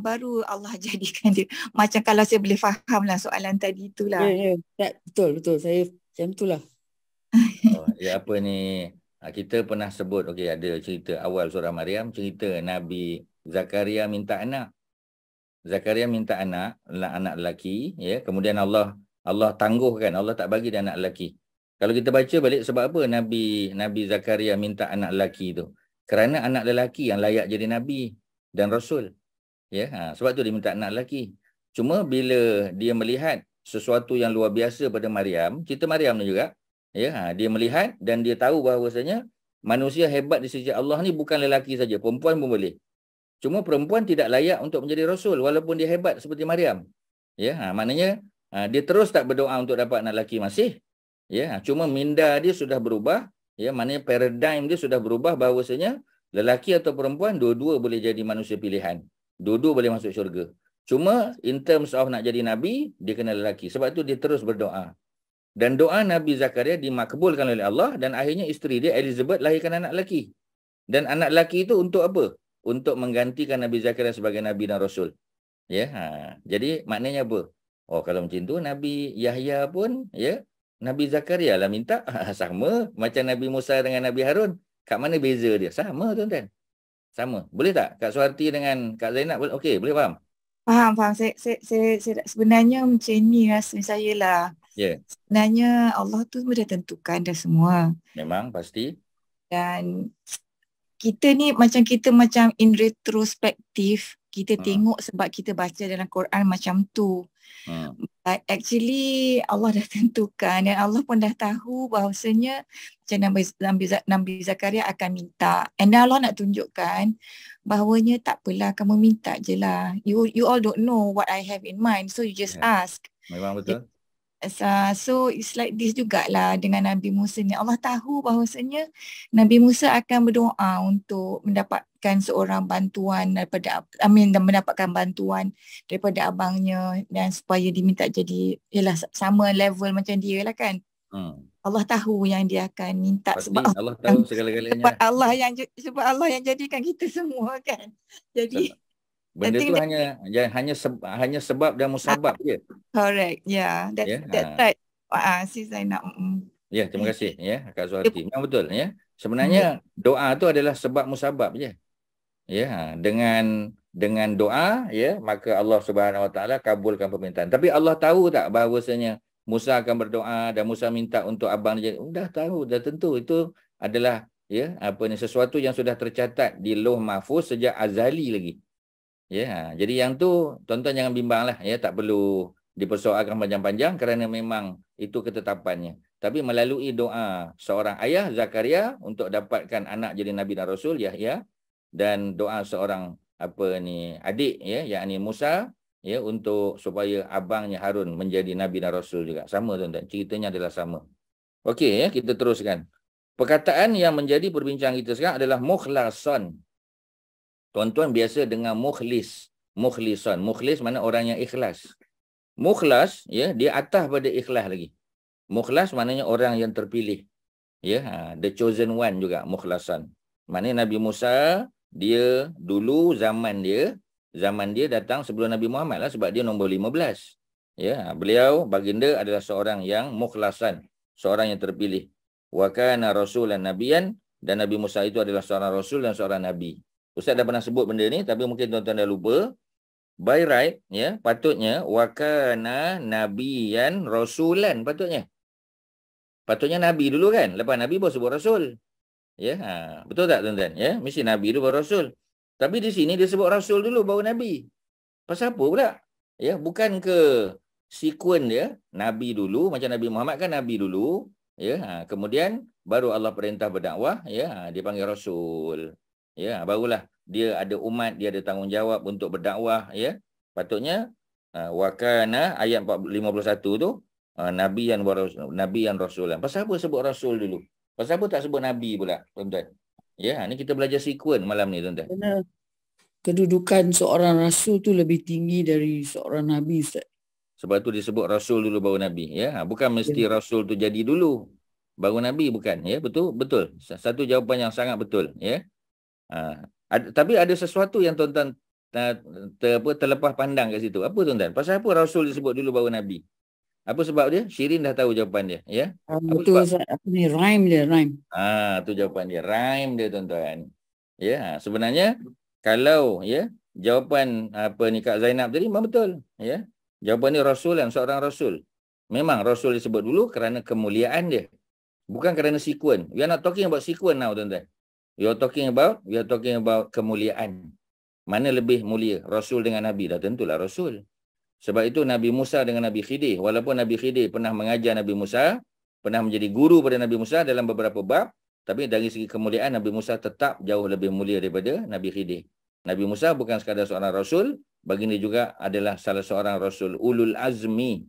baru Allah jadikan dia. Macam kalau saya boleh faham lah soalan tadi itulah. Ya, betul. Saya macam itulah. Ya apa ni? Kita pernah sebut, okey, ada cerita awal surah Maryam, cerita Nabi Zakaria minta anak. Zakaria minta anak lelaki, ya. Kemudian Allah tangguhkan, Allah tak bagi dia anak lelaki. Kalau kita baca balik, sebab apa Nabi Zakaria minta anak lelaki tu? Kerana anak lelaki yang layak jadi nabi dan rasul. Ya, sebab tu dia minta anak lelaki. Cuma bila dia melihat sesuatu yang luar biasa pada Maryam, cerita Maryam ni juga, ya, dia melihat dan dia tahu bahawasanya manusia hebat di sisi Allah ni bukan lelaki saja, perempuan pun boleh. Cuma perempuan tidak layak untuk menjadi rasul walaupun dia hebat seperti Maryam. Ya, maknanya dia terus tak berdoa untuk dapat anak lelaki masih. Ya, cuma minda dia sudah berubah, ya, maknanya paradigm dia sudah berubah bahawasanya lelaki atau perempuan dua-dua boleh jadi manusia pilihan. Dua-dua boleh masuk syurga. Cuma in terms of nak jadi nabi, dia kena lelaki. Sebab tu dia terus berdoa. Dan doa Nabi Zakaria dimakbulkan oleh Allah dan akhirnya isteri dia Elizabeth lahirkan anak lelaki. Dan anak lelaki itu untuk apa? Untuk menggantikan Nabi Zakaria sebagai nabi dan rasul. Ya, jadi maknanya apa? Oh, kalau macam tu Nabi Yahya pun, ya, Nabi Zakaria lah minta. Sama macam Nabi Musa dengan Nabi Harun. Kat mana beza dia? Sama tuan-tuan. Sama. Boleh tak Kak Suharti dengan Kak Zainab? Okey, boleh faham? Faham. Saya sebenarnya macam ni rasa saya lah. Ya. Sebenarnya Allah tu dah tentukan dah semua. Memang pasti. Dan kita ni macam in retrospektif, kita tengok sebab kita baca dalam Quran macam tu. But actually Allah dah tentukan dan Allah pun dah tahu bahawasanya macam Nabi Zakaria akan minta. And Allah nak tunjukkan bahawanya tak apalah, kamu minta je lah. You all don't know what I have in mind, so you just ask. Memang betul. So it's like this jugalah dengan Nabi Musa ni. Allah tahu bahawasanya Nabi Musa akan berdoa untuk mendapatkan seorang bantuan daripada dan mendapatkan bantuan daripada abangnya dan supaya diminta jadi sama level macam dia lah kan. Allah tahu yang dia akan minta. Pasti sebab Allah tahu segala-galanya. Sebab Allah yang jadikan kita semua kan. Jadi benda tu hanya sebab dan musabab je. Correct. Yeah. That's right. Sis Zainab. Ya, terima kasih ya Kak Suharti. Memang betul ya. Sebenarnya doa tu adalah sebab musabab je. Ya, dengan doa ya, maka Allah Subhanahu Wa Taala kabulkan permintaan. Tapi Allah tahu tak bahawasanya Musa akan berdoa dan Musa minta untuk abang dia. Dah tahu, dah tentu itu adalah sesuatu yang sudah tercatat di Lauh Mahfuz sejak azali lagi. Ya, jadi yang tu tuan-tuan jangan bimbang lah ya, tak perlu dipersoalkan panjang-panjang kerana memang itu ketetapannya. Tapi melalui doa seorang ayah Zakaria untuk dapatkan anak jadi nabi dan rasul Yahya, dan doa seorang adik ya, yakni Musa ya, untuk supaya abangnya Harun menjadi nabi dan rasul juga. Sama tuan-tuan, ceritanya adalah sama. Okey ya, kita teruskan. Perkataan yang menjadi perbincangan kita sekarang adalah mukhlasan. Tuan-tuan biasa dengar mukhlis, mukhlisan. Mukhlis mana orang yang ikhlas. Mukhlas ya, dia atas pada ikhlas lagi. Mukhlas maknanya orang yang terpilih. Ya, the chosen one juga mukhlasan. Maknanya Nabi Musa dia dulu zaman dia datang sebelum Nabi Muhammad lah, sebab dia nombor 15. Ya, beliau baginda adalah seorang yang mukhlasan, seorang yang terpilih. Wa kana rasulan nabiyyan, dan Nabi Musa itu adalah seorang rasul dan seorang nabi. Ustaz dah pernah sebut benda ni tapi mungkin tuan-tuan dah lupa. By right ya, patutnya wa kana nabiyyan rasulan, patutnya nabi dulu kan, lepas nabi baru sebut rasul. Ya, betul tak tuan-tuan ya? Mesti nabi dulu baru rasul. Tapi di sini dia sebut rasul dulu baru nabi. Pasal apa pula? Ya, bukan ke sekuen dia nabi dulu, macam Nabi Muhammad kan nabi dulu, ya, kemudian baru Allah perintah berdakwah, ya, dia panggil rasul. Ya, barulah dia ada umat, dia ada tanggungjawab untuk berdakwah, ya. Patutnya wakana ayat 51 tu nabiyan rasulan. Pasal apa sebut rasul dulu? Pasal apa tak sebut nabi pula, tuan-tuan? Ya, ni kita belajar sekuen malam ni, tuan-tuan. Kerana kedudukan seorang rasul tu lebih tinggi dari seorang nabi, Ustaz. Sebab tu disebut rasul dulu baru nabi, ya. Bukan mesti rasul tu jadi dulu baru nabi, bukan, ya. Betul. Satu jawapan yang sangat betul, ya. Tapi ada sesuatu yang tuan-tuan terlepas pandang kat situ. Apa, tuan-tuan? Pasal apa rasul disebut dulu baru nabi? Apa sebab dia? Syirin dah tahu jawapan dia, ya. Betul, Ustaz. Apa ni? Rhyme dia, rhyme. Tu jawapan dia. Rhyme dia, tuan-tuan. Ya, sebenarnya kalau, ya, jawapan apa ni Kak Zainab tadi memang betul, ya. Jawapan dia rasul dan seorang rasul. Memang rasul disebut dulu kerana kemuliaan dia. Bukan kerana sekuen. We are not talking about sekuen now, tuan-tuan. We are talking about kemuliaan. Mana lebih mulia, rasul dengan nabi? Dah tentulah rasul. Sebab itu Nabi Musa dengan Nabi Khidir, walaupun Nabi Khidir pernah mengajar Nabi Musa, pernah menjadi guru pada Nabi Musa dalam beberapa bab, tapi dari segi kemuliaan Nabi Musa tetap jauh lebih mulia daripada Nabi Khidir. Nabi Musa bukan sekadar seorang rasul, baginda juga adalah salah seorang rasul ulul azmi.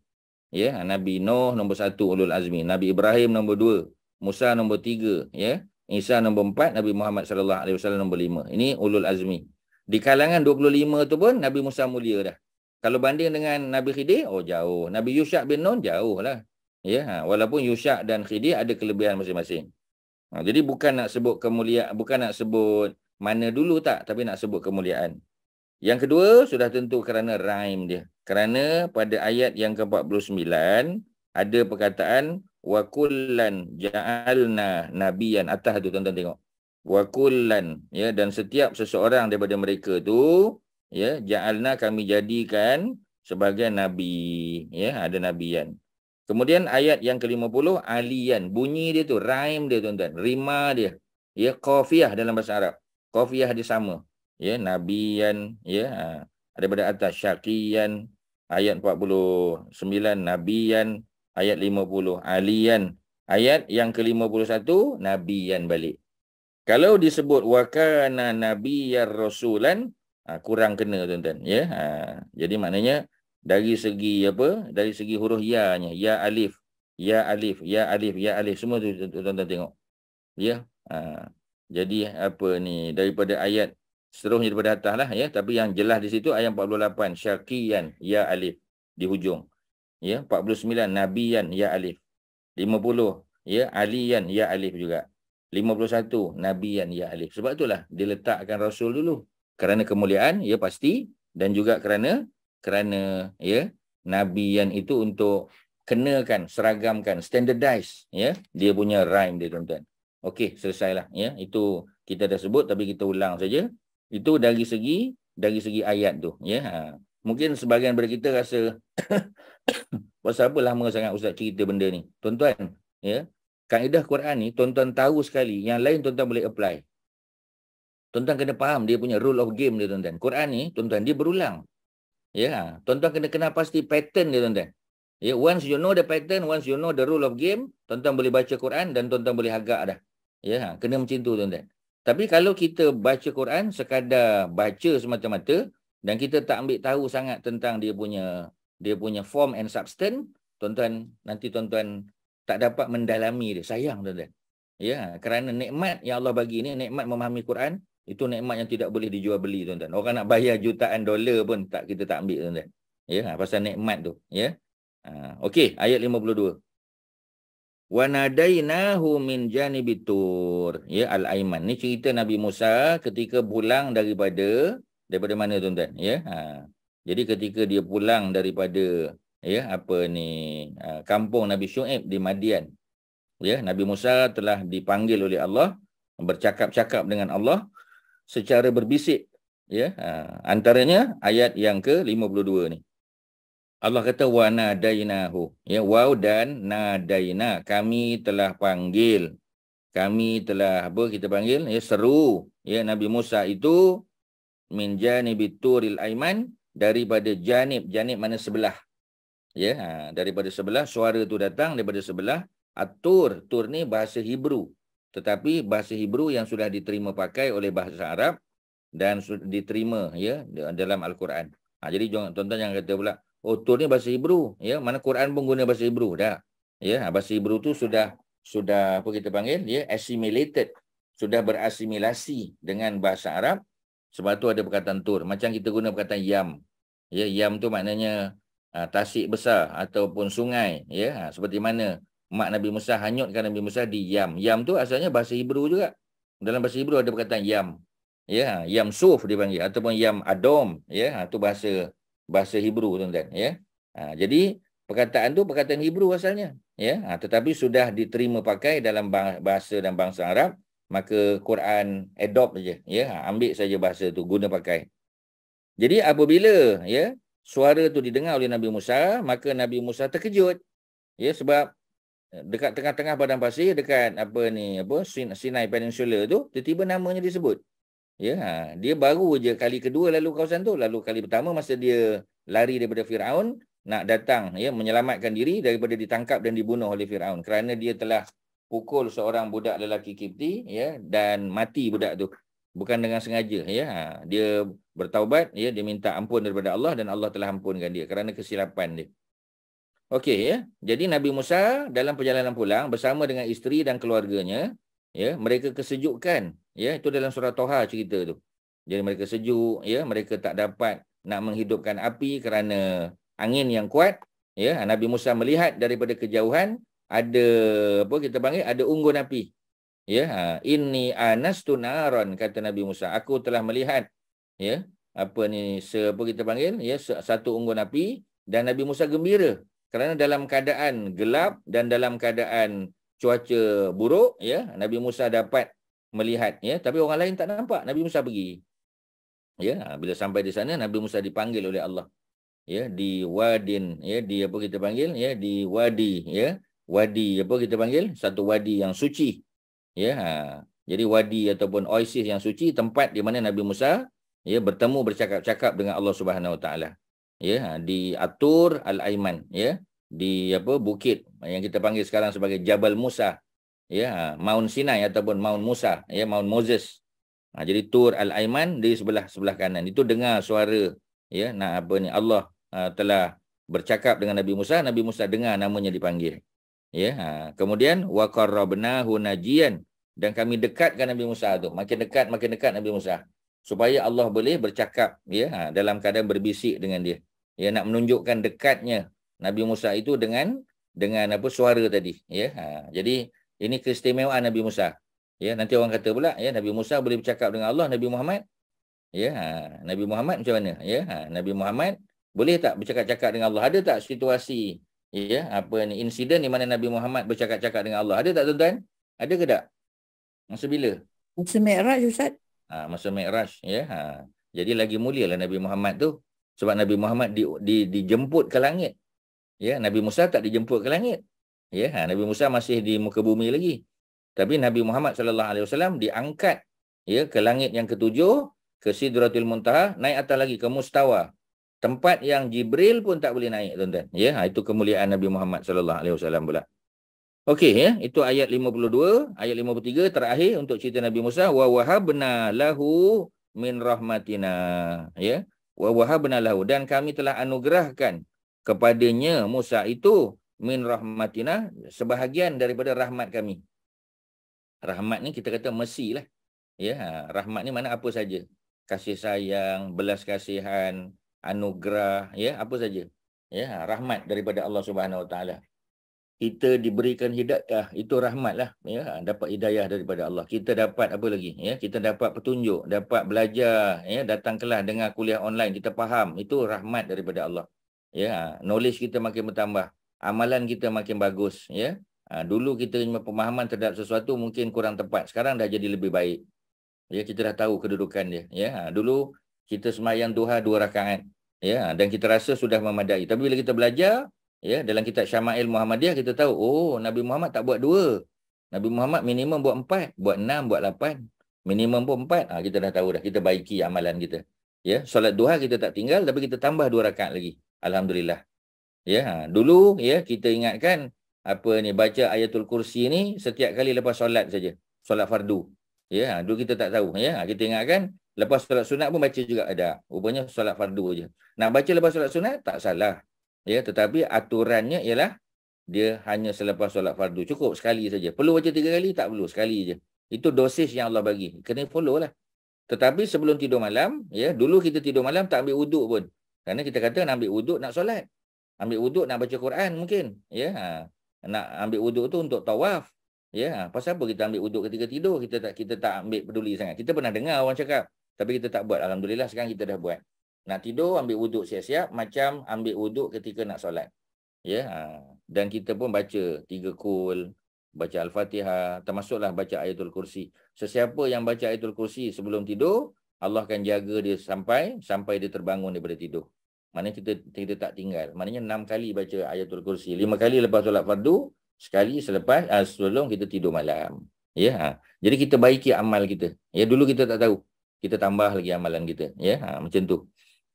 Ya, Nabi Nuh nombor 1 ulul azmi, Nabi Ibrahim nombor 2, Musa nombor 3, ya, Isa nombor 4, Nabi Muhammad sallallahu alaihi wasallam nombor 5. Ini ulul azmi. Di kalangan 25 tu pun Nabi Musa mulia dah. Kalau banding dengan Nabi Khidir, jauh. Nabi Yusha' bin Nun jauh lah. Ya, walaupun Yusha' dan Khidir ada kelebihan masing-masing. Jadi bukan nak sebut kemuliaan, bukan nak sebut mana dulu tak, tapi nak sebut kemuliaan. Yang kedua, sudah tentu kerana rhyme dia. Kerana pada ayat yang ke-49 ada perkataan wa kullan ja'alna nabiyan. Atas tu tuan-tuan tengok. Wa kullan, ya, dan setiap seseorang daripada mereka tu, ya, ja'alna kami jadikan sebagai nabi, ya, ada nabiyan. Kemudian ayat yang ke-50 aliyan, bunyi dia tu, rhyme dia, tuan-tuan, rima dia, ya, qafiyah dalam bahasa Arab. Qafiyah dia sama, ya, nabiyan, ya, daripada atas syaqiyan, ayat 49 nabiyan, ayat 50 aliyan, ayat yang ke-51 nabiyan balik. Kalau disebut wa kana nabiyyar rasulan, kurang kena, tuan-tuan, ya. Jadi maknanya dari segi apa? Dari segi huruf ya-nya, ya alif, ya alif, ya alif, ya alif, semua tu tuan-tuan tengok. Ya. Jadi apa ni, daripada ayat seterusnya daripada atas lah, ya, tapi yang jelas di situ ayat 48 syaqiyan ya alif di hujung. Ya, 49 nabiyan ya alif. 50 ya aliyan ya alif juga. 51 nabiyan ya alif. Sebab itulah dia letakkan rasul dulu. Kerana kemuliaan, ya pasti, dan juga kerana ya, nabiyan itu untuk kenakan, seragamkan, standardize, ya, dia punya rhyme dia, tuan-tuan. Okey, selesailah, ya. Itu kita dah sebut tapi kita ulang saja. Itu dari segi ayat tu, ya. Mungkin sebahagian daripada kita rasa pasal apa lama sangat Ustaz cerita benda ni. Tuan-tuan, ya, kaedah Quran ni tuan-tuan tahu sekali, yang lain tuan-tuan boleh apply. Tuan-tuan kena faham dia punya rule of game dia, tuan-tuan. Quran ni, tuan-tuan, dia berulang. Ya, tuan-tuan kena kenal pasti pattern dia, tuan-tuan. Ya, once you know the pattern, once you know the rule of game, tuan-tuan boleh baca Quran dan tuan-tuan boleh agak dah. Ya, kena macam tu, tuan-tuan. Tapi kalau kita baca Quran sekadar baca semata-mata dan kita tak ambil tahu sangat tentang dia punya form and substance, tuan-tuan, nanti tuan-tuan tak dapat mendalami dia. Sayang, tuan-tuan. Ya, kerana nikmat yang Allah bagi ni, nikmat memahami Quran, itu nikmat yang tidak boleh dijual beli, tuan-tuan. Orang nak bayar jutaan dolar pun kita tak ambil, tuan-tuan. Ya, pasal nikmat tu, ya. Okey, ayat 52. Wa nadainahu min janibit tur, ya, al-aiman. Ni cerita Nabi Musa ketika pulang daripada mana, tuan-tuan, ya. Jadi ketika dia pulang daripada, ya, apa ni, kampung Nabi Syuaib di Madian. Ya, Nabi Musa telah dipanggil oleh Allah, bercakap-cakap dengan Allah secara berbisik, ya. Antaranya ayat yang ke-52 ni. Allah kata wa nadainahu, ya, waw dan nadaina, kami telah panggil, kami telah kita panggil, ya, seru, ya, Nabi Musa itu min janibit turil aiman, daripada janib mana sebelah, ya, daripada sebelah, suara tu datang daripada sebelah. Tur ni bahasa Hebrew, tetapi bahasa Hebrew yang sudah diterima pakai oleh bahasa Arab, dan diterima ya dalam Al-Quran. Jadi tuan-tuan jangan kata pula, oh tu ni bahasa Hebrew, ya, mana Quran pun guna bahasa Hebrew dah. Ya, bahasa Hebrew tu sudah apa kita panggil, ya, assimilated, sudah berasimilasi dengan bahasa Arab. Sebab tu ada perkataan tur. Macam kita guna perkataan yam. Ya, yam tu maknanya tasik besar ataupun sungai, ya. Seperti mana mak Nabi Musa hanyutkan Nabi Musa di yam. Yam tu asalnya bahasa Hebrew juga. Dalam bahasa Hebrew ada perkataan yam. Ya, yam suf dipanggil ataupun yam adom, ya, itu bahasa Hebrew tuan-tuan, ya. Jadi perkataan tu perkataan Hebrew asalnya, ya. Tetapi sudah diterima pakai dalam bahasa dan bangsa Arab, maka Quran adopt saja, ya. Ambil saja bahasa tu, guna pakai. Jadi apabila, ya, suara tu didengar oleh Nabi Musa, maka Nabi Musa terkejut, ya, sebab dekat tengah-tengah padang pasir, dekat Sinai Peninsula tu, tiba-tiba namanya disebut. Ya, dia baru je kali kedua lalu kawasan tu. Lalu kali pertama masa dia lari daripada Firaun, nak datang, ya, menyelamatkan diri daripada ditangkap dan dibunuh oleh Firaun kerana dia telah pukul seorang budak lelaki Kipti, ya, dan mati budak tu bukan dengan sengaja, ya. Dia bertaubat, ya, dia minta ampun daripada Allah dan Allah telah ampunkan dia kerana kesilapan dia. Okey, ya. Jadi Nabi Musa dalam perjalanan pulang bersama dengan isteri dan keluarganya, ya, mereka kesejukan, ya, itu dalam surah Toha cerita tu. Jadi mereka sejuk, ya, mereka tak dapat nak menghidupkan api kerana angin yang kuat, ya. Nabi Musa melihat daripada kejauhan ada ada unggun api. Ya, inni anastu naron, kata Nabi Musa, aku telah melihat, ya, satu unggun api, dan Nabi Musa gembira kerana dalam keadaan gelap dan dalam keadaan cuaca buruk, ya, Nabi Musa dapat melihat, ya, tapi orang lain tak nampak. Nabi Musa pergi. Ya, bila sampai di sana Nabi Musa dipanggil oleh Allah. Ya, di wadin, ya, di di wadi, ya. Wadi satu wadi yang suci. Ya, jadi wadi ataupun oasis yang suci, tempat di mana Nabi Musa, ya, bertemu bercakap-cakap dengan Allah Subhanahu Wa Taala. Ya, di Atur Al-Aiman, ya, di bukit yang kita panggil sekarang sebagai Jabal Musa, ya, Mount Sinai ataupun Mount Musa, ya, Mount Moses. Jadi Tur Al-Aiman di sebelah kanan. Itu dengar suara, ya, Allah telah bercakap dengan Nabi Musa dengar namanya dipanggil. Ya, kemudian wa qarrabnahu najian, dan kami dekatkan Nabi Musa tu, makin dekat Nabi Musa, supaya Allah boleh bercakap, ya, dalam keadaan berbisik dengan dia. Ya, nak menunjukkan dekatnya Nabi Musa itu dengan suara tadi, ya. Jadi ini keistimewaan Nabi Musa. Ya, nanti orang kata pula, ya, Nabi Musa boleh bercakap dengan Allah, Nabi Muhammad, ya, Nabi Muhammad macam mana? Ya, Nabi Muhammad boleh tak bercakap-cakap dengan Allah? Ada tak situasi, ya, insiden di mana Nabi Muhammad bercakap-cakap dengan Allah? Ada tak, tuan-tuan? Ada ke tak? Masa bila? Masa Mi'raj, Ustaz. Masa Mi'raj, ya. Jadi lagi mulialah Nabi Muhammad tu, sebab Nabi Muhammad dijemput ke langit. Ya, Nabi Musa tak dijemput ke langit. Ya, Nabi Musa masih di muka bumi lagi. Tapi Nabi Muhammad SAW diangkat, ya, ke langit yang ketujuh, ke Sidratul Muntaha, naik atas lagi ke Mustawa. Tempat yang Jibril pun tak boleh naik, tuan-tuan. Ya, itu kemuliaan Nabi Muhammad SAW pula. Okey, ya, itu ayat 52, ayat 53 terakhir untuk cerita Nabi Musa, wa wahabna lahu min rahmatina, ya. Wa wahabna lahu, dan kami telah anugerahkan kepadanya Musa itu min rahmatina, sebahagian daripada rahmat kami. Rahmat ni kita kata mercy lah. Ya, rahmat ni mana apa saja. Kasih sayang, belas kasihan, anugerah, ya, apa saja. Ya, rahmat daripada Allah Subhanahu Wa Taala. Kita diberikan hidayah, itu rahmatlah, ya, dapat hidayah daripada Allah. Kita dapat apa lagi, ya, kita dapat petunjuk, dapat belajar, ya, datang kelas, dengar kuliah online, kita faham, itu rahmat daripada Allah. Ya, knowledge kita makin bertambah, amalan kita makin bagus, ya. Dulu kita pemahaman terhadap sesuatu mungkin kurang tepat, sekarang dah jadi lebih baik. Ya, kita dah tahu kedudukan dia, ya. Dulu kita sembahyang duha 2 rakaat, ya, dan kita rasa sudah memadai. Tapi bila kita belajar, ya, dalam kitab Syama'il Muhammadiyah, kita tahu, oh, Nabi Muhammad tak buat 2. Nabi Muhammad minimum buat 4, buat 6, buat 8. Minimum pun 4. Kita dah tahu dah, kita baiki amalan kita. Ya, solat duha kita tak tinggal, tapi kita tambah 2 rakaat lagi. Alhamdulillah. Ya, dulu, ya, kita ingatkan baca ayatul kursi ni setiap kali lepas solat saja. Solat fardu. Ya, dulu kita tak tahu, ya. Kita ingatkan Lepas solat sunat pun baca juga ada. Rupanya solat fardu je. Nak baca lepas solat sunat tak salah. Ya, tetapi aturannya ialah dia hanya selepas solat fardu. Cukup sekali saja. Perlu baca 3 kali? Tak perlu. Sekali je. Itu dosis yang Allah bagi. Kena follow lah. Tetapi sebelum tidur malam, ya, dulu kita tidur malam tak ambil wuduk pun. Kerana kita kata nak ambil wuduk nak solat. Ambil wuduk nak baca Quran mungkin. Ya, nak ambil wuduk tu untuk tawaf. Ya, pasal apa kita ambil wuduk ketika tidur? Kita tak ambil peduli sangat. Kita pernah dengar orang cakap, tapi kita tak buat. Alhamdulillah sekarang kita dah buat. Nak tidur ambil wuduk siap-siap macam ambil wuduk ketika nak solat. Ya, dan kita pun baca 3 kul, baca Al-Fatihah, termasuklah baca Ayatul Kursi. Sesiapa yang baca Ayatul Kursi sebelum tidur, Allah akan jaga dia sampai dia terbangun daripada tidur. Maknanya kita tak tinggal. Maknanya 6 kali baca Ayatul Kursi, 5 kali lepas solat fardu, sekali sebelum kita tidur malam. Ya, jadi kita baiki amal kita. Ya, dulu kita tak tahu. Kita tambah lagi amalan kita. Ya, macam tu.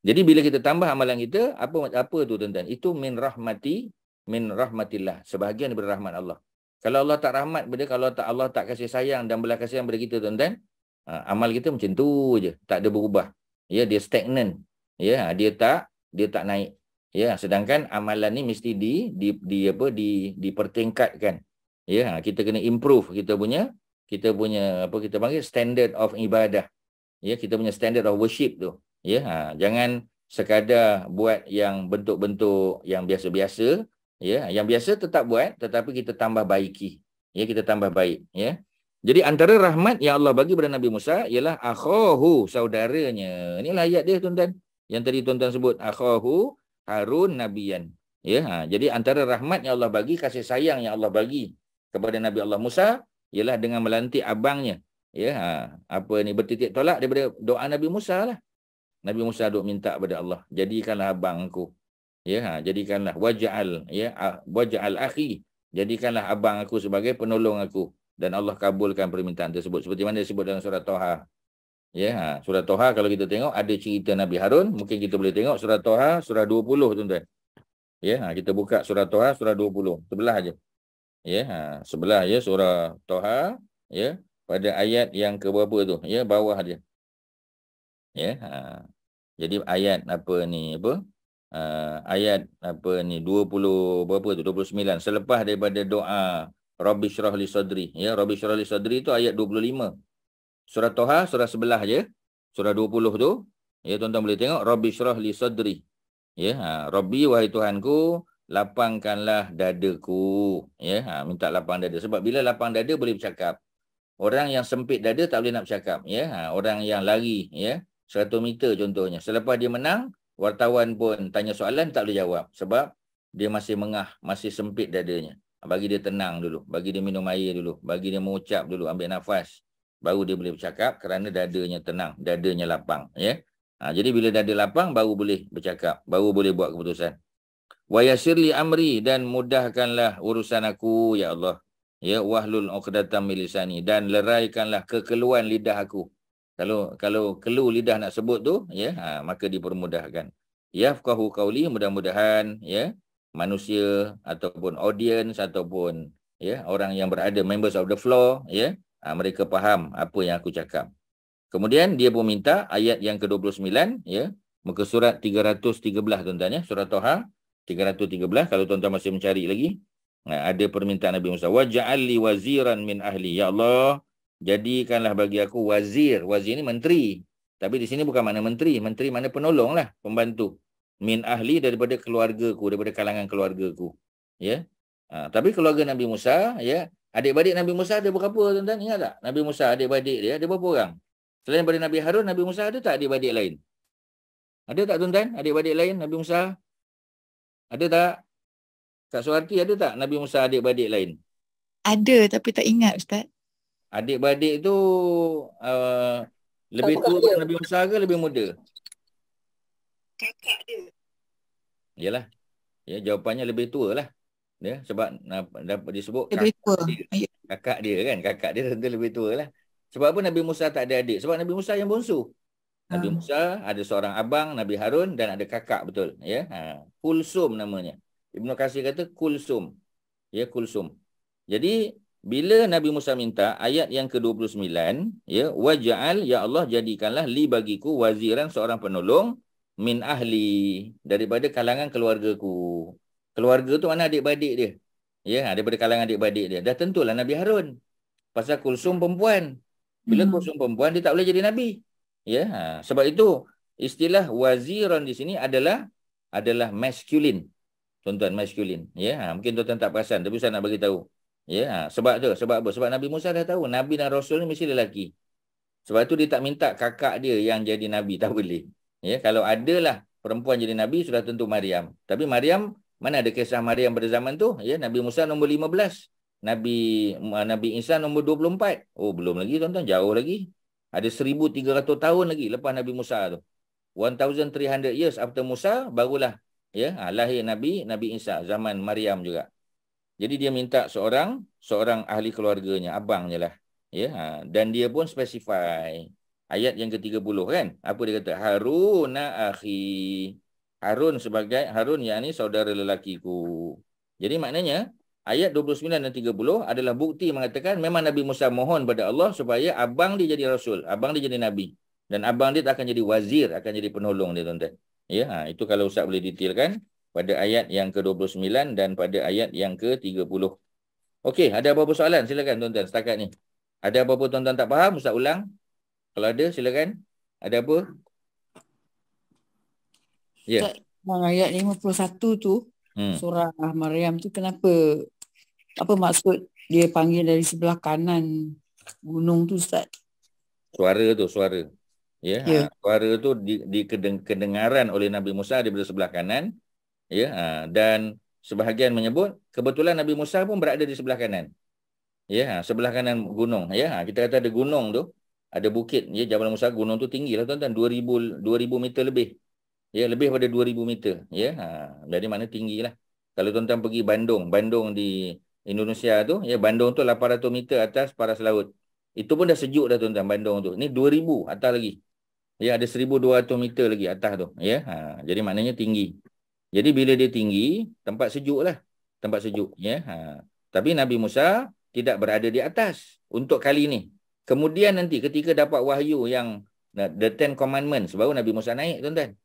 Jadi bila kita tambah amalan kita, apa tu tuan-tuan? Itu min rahmatillah, sebahagian daripada rahmat Allah. Kalau Allah tak rahmat pada, kalau Allah tak kasih sayang dan belas kasihan pada kita tuan-tuan, amal kita macam tu je, tak ada berubah. Ya, dia stagnan. Ya, dia tak naik. Ya, sedangkan amalan ni mesti dipertingkatkan. Ya, kita kena improve kita punya apa kita panggil standard of ibadah. Ya, kita punya standard of worship tu. Ya, jangan sekadar buat yang bentuk-bentuk yang biasa-biasa. Ya, yang biasa tetap buat, tetapi kita tambah baiki. Ya, kita tambah baik. Ya, jadi antara rahmat yang Allah bagi kepada Nabi Musa ialah akhahu, saudaranya. Inilah ayat dia tuan-tuan. Yang tadi tuan-tuan sebut akhahu Harun nabiyan. Ya, jadi antara rahmat yang Allah bagi, kasih sayang yang Allah bagi kepada Nabi Allah Musa ialah dengan melantik abangnya. Ya, bertitik tolak daripada doa Nabi Musa lah. Nabi Musa duk minta kepada Allah, jadikanlah abangku. Ya, jadikanlah waj'al akhi, jadikanlah abang aku sebagai penolong aku, dan Allah kabulkan permintaan tersebut seperti mana disebut dalam surah Toha. Ya, surah Toha kalau kita tengok ada cerita Nabi Harun, mungkin kita boleh tengok surah Toha surah 20 tuan-tuan. Ya, kita buka surah Toha surah 20, sebelah aja. Ya, sebelah ya surah Toha, ya, pada ayat yang ke berapa tu? Ya, bawah dia. Ya, jadi ayat ayat 20 berapa tu, 29, selepas daripada doa Rabbi syrah li sadri. Ya, Rabbi syrah li sadri tu ayat 25. Surah Toha surah sebelah je, surah 20 tu. Ya, tuan-tuan boleh tengok Rabbi syrah li sadri. Ya, Rabbi, wahai Tuhanku, lapangkanlah dadaku. Ya, minta lapang dada, sebab bila lapang dada boleh bercakap. Orang yang sempit dada tak boleh nak bercakap. Ya, orang yang lari 100 meter contohnya, selepas dia menang, wartawan pun tanya soalan tak boleh jawab sebab dia masih mengah, masih sempit dadanya. Bagi dia tenang dulu, bagi dia minum air dulu, bagi dia mengucap dulu, ambil nafas, baru dia boleh bercakap kerana dadanya tenang, dadanya lapang. Ya, jadi bila dada lapang baru boleh bercakap, baru boleh buat keputusan. Wa yassir li amri, dan mudahkanlah urusan aku ya Allah. Ya, wahlul 'uqdatam min lisani, dan leraikanlah kekeluhan lidah aku. Kalau kelu lidah nak sebut tu, ya, maka dipermudahkan. Yafqahu qauli, mudah-mudahan ya manusia ataupun audience ataupun ya orang yang berada, members of the floor, ya, mereka faham apa yang aku cakap. Kemudian dia pun minta ayat yang ke-29, ya, muka surat 313 tuan-tuan, ya, surah Toha 313 kalau tuan-tuan masih mencari lagi. Ada permintaan Nabi Musa, waj'al li waziran min ahli, ya Allah, jadikanlah bagi aku wazir. Wazir ni menteri. Tapi di sini bukan makna menteri. Menteri makna penolong lah, pembantu. Min ahli, daripada keluargaku, daripada kalangan keluargaku. Ya. Tapi keluarga Nabi Musa, ya, adik-beradik Nabi Musa ada berapa tuan-tuan? Ingat tak? Nabi Musa adik-beradik dia ada berapa orang? Selain daripada Nabi Harun, Nabi Musa ada tak adik-beradik lain? Ada tak tuan-tuan? Adik-beradik lain Nabi Musa? Ada tak? Kak Suharti, ada tak Nabi Musa adik-beradik lain? Ada, tapi tak ingat Ustaz. Adik-beradik tu lebih tua daripada Nabi Musa ke lebih muda? Kakak dia. Yalah. Ya, jawapannya lebih tua lah. Ya, sebab dapat disebut lebih tua. Kakak dia kan. Kakak dia tentu lebih tua lah. Sebab apa Nabi Musa tak ada adik? Sebab Nabi Musa yang bongsu. Nabi Musa ada seorang abang, Nabi Harun, dan ada kakak, betul. Ya, Kulsum namanya. Ibnu Katsir kata Kulsum. Ya, Kulsum. Jadi bila Nabi Musa minta ayat yang ke-29, ya, waj'al, ya Allah jadikanlah li bagiku waziran, seorang penolong, min ahli, daripada kalangan keluargaku. Keluarga tu mana adik-beradik dia. Ya, daripada kalangan adik-beradik dia. Dah tentulah Nabi Harun. Pasal Kulsum perempuan. Bila Kulsum perempuan, dia tak boleh jadi Nabi. Ya, sebab itu istilah waziran di sini adalah masculine. Tuan-tuan, masculine. Ya, mungkin tuan-tuan tak perasan, tapi saya nak bagi tahu. Ya, sebab tu, sebab apa? Sebab Nabi Musa dah tahu Nabi dan Rasul ni mesti lelaki. Sebab tu dia tak minta kakak dia yang jadi Nabi, tak boleh. Ya, kalau adalah perempuan jadi Nabi, sudah tentu Maryam. Tapi Maryam, mana ada kisah Maryam pada zaman tu? Ya, Nabi Musa nombor 15. Nabi Isa nombor 24. Oh, belum lagi tuan-tuan, jauh lagi. Ada 1,300 tahun lagi lepas Nabi Musa tu. 1,300 years after Musa, barulah ya, lahir Nabi Isa, zaman Maryam juga. Jadi dia minta seorang ahli keluarganya, abangnya lah. Ya, dan dia pun specify. Ayat yang ke-30 kan? Apa dia kata? Haruna akhi. Harun yang ni saudara lelakiku. Jadi maknanya ayat 29 dan 30 adalah bukti mengatakan memang Nabi Musa mohon pada Allah supaya abang dia jadi rasul, abang dia jadi nabi, dan abang dia akan jadi wazir, akan jadi penolong dia, tuan-tuan. Ya, itu kalau Ustaz boleh detailkan pada ayat yang ke-29 dan pada ayat yang ke-30. Okey, ada apa-apa soalan? Silakan tuan-tuan setakat ni. Ada apa-apa tuan-tuan tak faham, Ustaz ulang. Kalau ada, silakan. Ada apa? Ya. Ayat 51 tu, surah Maryam tu, kenapa, apa maksud dia panggil dari sebelah kanan gunung tu, Ustaz? Suara. Ya, suara tu kedengaran oleh Nabi Musa daripada sebelah kanan. Ya, dan sebahagian menyebut kebetulan Nabi Musa pun berada di sebelah kanan. Ya, sebelah kanan gunung. Ya, kita kata ada gunung tu, ada bukit. Ya, Jabal Musa, gunung tu tinggi lah tuan-tuan, 2,000 meter lebih. Ya, lebih pada 2,000 meter. Ya, jadi mana tinggi lah. Kalau tuan-tuan pergi Bandung di Indonesia tu, ya, Bandung tu 800 meter atas paras laut. Itu pun dah sejuk dah tuan-tuan, Bandung tu. Ni 2,000 atas lagi. Ya, ada 1,200 meter lagi atas tu. Ya, jadi maknanya tinggi. Jadi bila dia tinggi, tempat sejuk lah. Tempat sejuk. Ya, tapi Nabi Musa tidak berada di atas untuk kali ni. Kemudian nanti ketika dapat wahyu yang the 10 Commandments, baru Nabi Musa naik, tuan-tuan.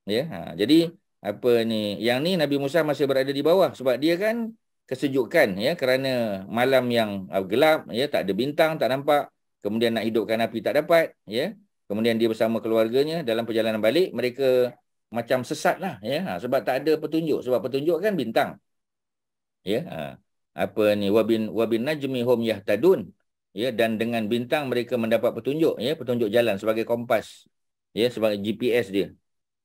Ya, jadi apa ni? Yang ni Nabi Musa masih berada di bawah sebab dia kan kesejukan, ya, kerana malam yang gelap, ya, tak ada bintang, tak nampak. Kemudian nak hidupkan api tak dapat, ya. Kemudian dia bersama keluarganya dalam perjalanan balik, mereka macam sesat lah, ya, sebab tak ada petunjuk. Sebab petunjuk kan bintang. Ya, apa ni, wabin najmi hum yahtadun. Ya, dan dengan bintang mereka mendapat petunjuk, ya, petunjuk jalan sebagai kompas, ya, sebagai GPS dia.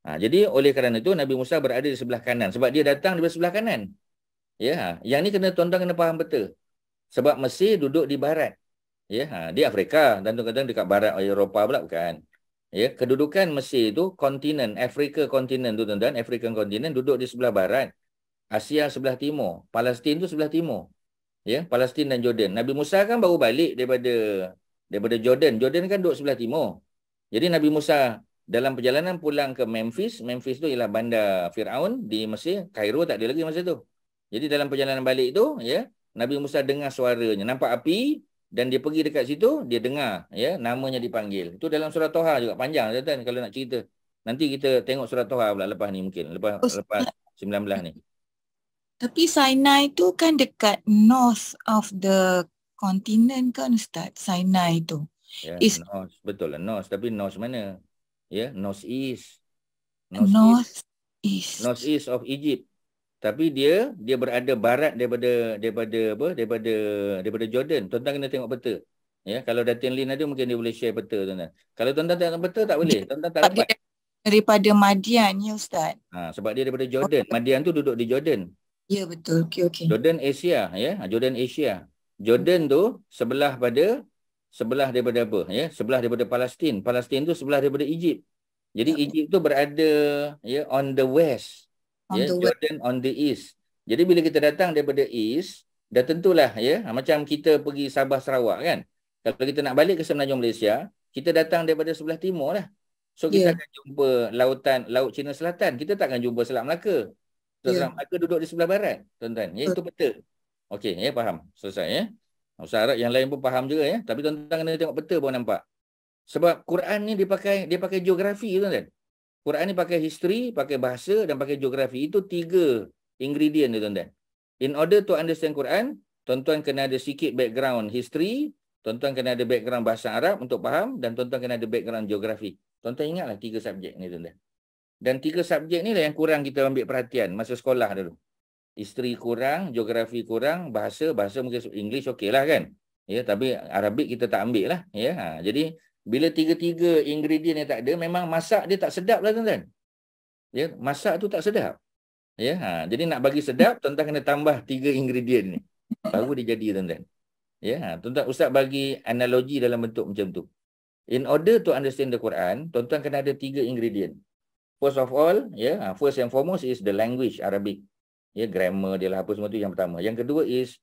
Jadi oleh kerana itu Nabi Musa berada di sebelah kanan sebab dia datang di sebelah kanan. Ya, yang ni tuan-tuan kena faham betul. Sebab Mesir duduk di barat. Ya, di Afrika, dan tuan-tuan dekat barat Eropah pula bukan. Ya, kedudukan Mesir itu kontinen, Afrika kontinen tu tuan-tuan, African kontinen duduk di sebelah barat. Asia sebelah timur, Palestin tu sebelah timur. Ya, Palestin dan Jordan. Nabi Musa kan baru balik daripada Jordan. Jordan kan duduk sebelah timur. Jadi Nabi Musa dalam perjalanan pulang ke Memphis tu ialah bandar Firaun di Mesir. Kairo tak ada lagi masa tu. Jadi dalam perjalanan balik tu, ya, Nabi Musa dengar suaranya, nampak api, dan dia pergi dekat situ, dia dengar, ya, namanya dipanggil. Itu dalam surah Toha juga, panjang tuan kalau nak cerita. Nanti kita tengok surah Toha pula lepas ni mungkin, lepas 19 ni. Tapi Sinai tu kan dekat north of the continent kan, Ustaz? Sinai tu. Ya, Is north, betul lah north, tapi north mana? Ya, north east of Egypt. Tapi dia berada barat daripada Jordan. Tuan-tuan kena tengok peta. Ya, kalau Datin Lin ada mungkin dia boleh share peta, tuan-tuan. Kalau tuan-tuan tak tengok peta tak boleh. Tuan-tuan tak dapat. Daripada Madian, ya Ustaz. Sebab dia daripada Jordan. Madian tu duduk di Jordan. Ya, betul. Okey. Jordan Asia, ya, Jordan Asia. Jordan tu sebelah daripada apa, ya? Sebelah daripada Palestin. Palestin tu sebelah daripada Egypt. Jadi Egypt tu berada, ya, on the west. Ya, Jordan on the east. Jadi bila kita datang daripada east, dah tentulah, ya, macam kita pergi Sabah Sarawak kan. Kalau kita nak balik ke Semenanjung Malaysia, kita datang daripada sebelah timur lah. So kita akan jumpa Laut Cina Selatan. Kita tak akan jumpa Selat Melaka. Selat Melaka duduk di sebelah barat, tuan-tuan. Ya, itu betul. Okey, ya, faham. Selesai, ya. Ustaz Arab yang lain pun faham juga ya. Tapi tuan-tuan kena tengok peta baru nampak. Sebab Quran ni dia pakai geografi tuan-tuan. Quran ni pakai history, pakai bahasa dan pakai geografi. Itu 3 ingredient dia tuan-tuan. In order to understand Quran, tuan-tuan kena ada sikit background history, tuan-tuan kena ada background bahasa Arab untuk faham dan tuan-tuan kena ada background geografi. Tuan-tuan ingatlah 3 subjek ni tuan-tuan. Dan 3 subjek ni lah yang kurang kita ambil perhatian masa sekolah dulu. History kurang, geografi kurang, bahasa mungkin English okey lah kan. Ya, tapi Arabik kita tak ambil lah. Ya, jadi bila 3 ingredient yang tak ada, memang masak dia tak sedap lah tuan-tuan. Ya, masak tu tak sedap. Ya, jadi nak bagi sedap, tuan-tuan kena tambah 3 ingredient ni. Baru dia jadi tuan-tuan. Ya, tuan-tuan Ustaz bagi analogi dalam bentuk macam tu. In order to understand the Quran, tuan-tuan kena ada 3 ingredient. First of all, first and foremost is the language Arabic. Ya, grammar dia lah apa semua tu yang pertama. Yang kedua is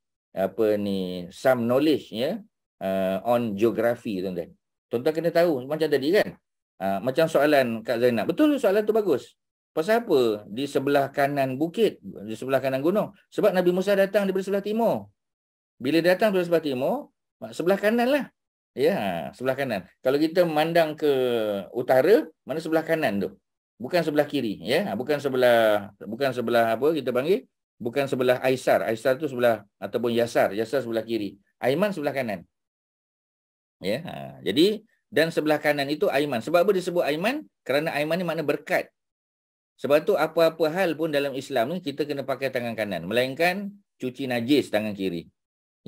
some knowledge on geography tuan-tuan. Tuan-tuan kena tahu macam tadi kan. Macam soalan Kak Zainab. Betul soalan tu bagus. Pasal apa di sebelah kanan bukit, di sebelah kanan gunung? Sebab Nabi Musa datang daripada sebelah timur. Bila datang dari sebelah timur, sebelah kanan lah. Ya, sebelah kanan. Kalau kita memandang ke utara, mana sebelah kanan tu? Bukan sebelah kiri, ya. Bukan sebelah apa kita panggil? Bukan sebelah Aisar. Aisar tu sebelah ataupun Yasar. Yasar sebelah kiri. Aiman sebelah kanan. Ya, jadi dan sebelah kanan itu Aiman. Sebab apa disebut Aiman? Kerana Aiman ni makna berkat. Sebab tu apa-apa hal pun dalam Islam ni kita kena pakai tangan kanan, melainkan cuci najis tangan kiri.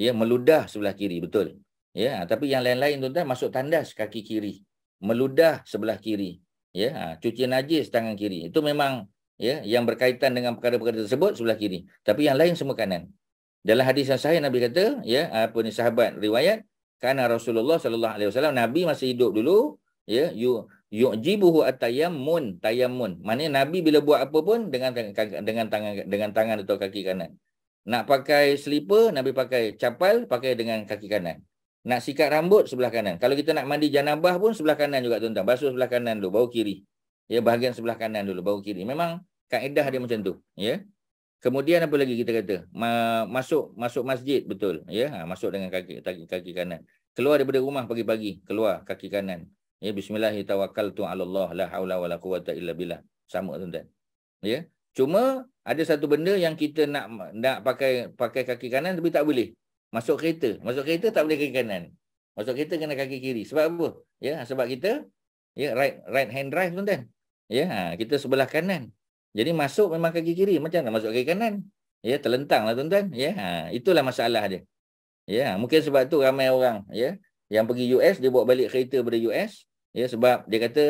Ya, meludah sebelah kiri, betul. Ya, tapi yang lain-lain tuan-tuan masuk tandas kaki kiri, meludah sebelah kiri. Ya, cuci najis tangan kiri. Itu memang ya yang berkaitan dengan perkara-perkara tersebut sebelah kiri. Tapi yang lain semua kanan. Dalam hadis yang sahih Nabi kata, ya, apa ni sahabat riwayat, karena Rasulullah sallallahu alaihi wasallam Nabi masih hidup dulu, ya, yu'jibuhu at-tayammun, tayammun. Maknanya Nabi bila buat apa pun dengan tangan atau kaki kanan. Nak pakai slipper, Nabi pakai capal, pakai dengan kaki kanan. Nak sikat rambut sebelah kanan. Kalau kita nak mandi janabah pun sebelah kanan juga tuan-tuan. Basuh sebelah kanan dulu, baru kiri. Ya, bahagian sebelah kanan dulu, baru kiri. Memang kaedah dia macam tu, ya. Kemudian apa lagi kita kata? Masuk masjid, betul. Ya, masuk dengan kaki kanan. Keluar daripada rumah pagi-pagi, keluar kaki kanan. Ya, bismillahirrahmanirrahim. 'Alallah la haula wala quwwata illa billah. Sama tuan-tuan. Ya. Cuma ada satu benda yang kita nak pakai kaki kanan tapi tak boleh. Masuk kereta tak boleh kaki kanan. Masuk kereta kena kaki kiri. Sebab apa? Ya, sebab kita ya right hand drive tuan-tuan. Ya, kita sebelah kanan. Jadi masuk memang kaki kiri. Macam nak masuk kaki kanan? Ya, terlentanglah tuan-tuan. Ya, itulah masalah dia. Ya, mungkin sebab tu ramai orang ya yang pergi US dia bawa balik kereta dari US ya sebab dia kata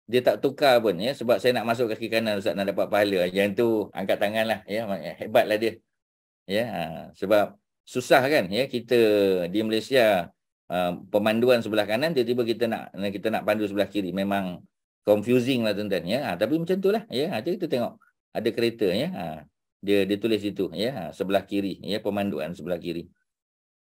dia tak tukar pun ya sebab saya nak masuk kaki kanan Ustaz nak dapat pahala. Yang tu angkat tanganlah ya, hebatlah dia. Ya, sebab susah kan ya kita di Malaysia pemanduan sebelah kanan tiba-tiba kita nak pandu sebelah kiri. Memang confusing lah tuan-tuan ya. Tapi macam itulah ya. Kita tengok ada kereta ya. Dia tulis itu ya sebelah kiri ya, pemanduan sebelah kiri.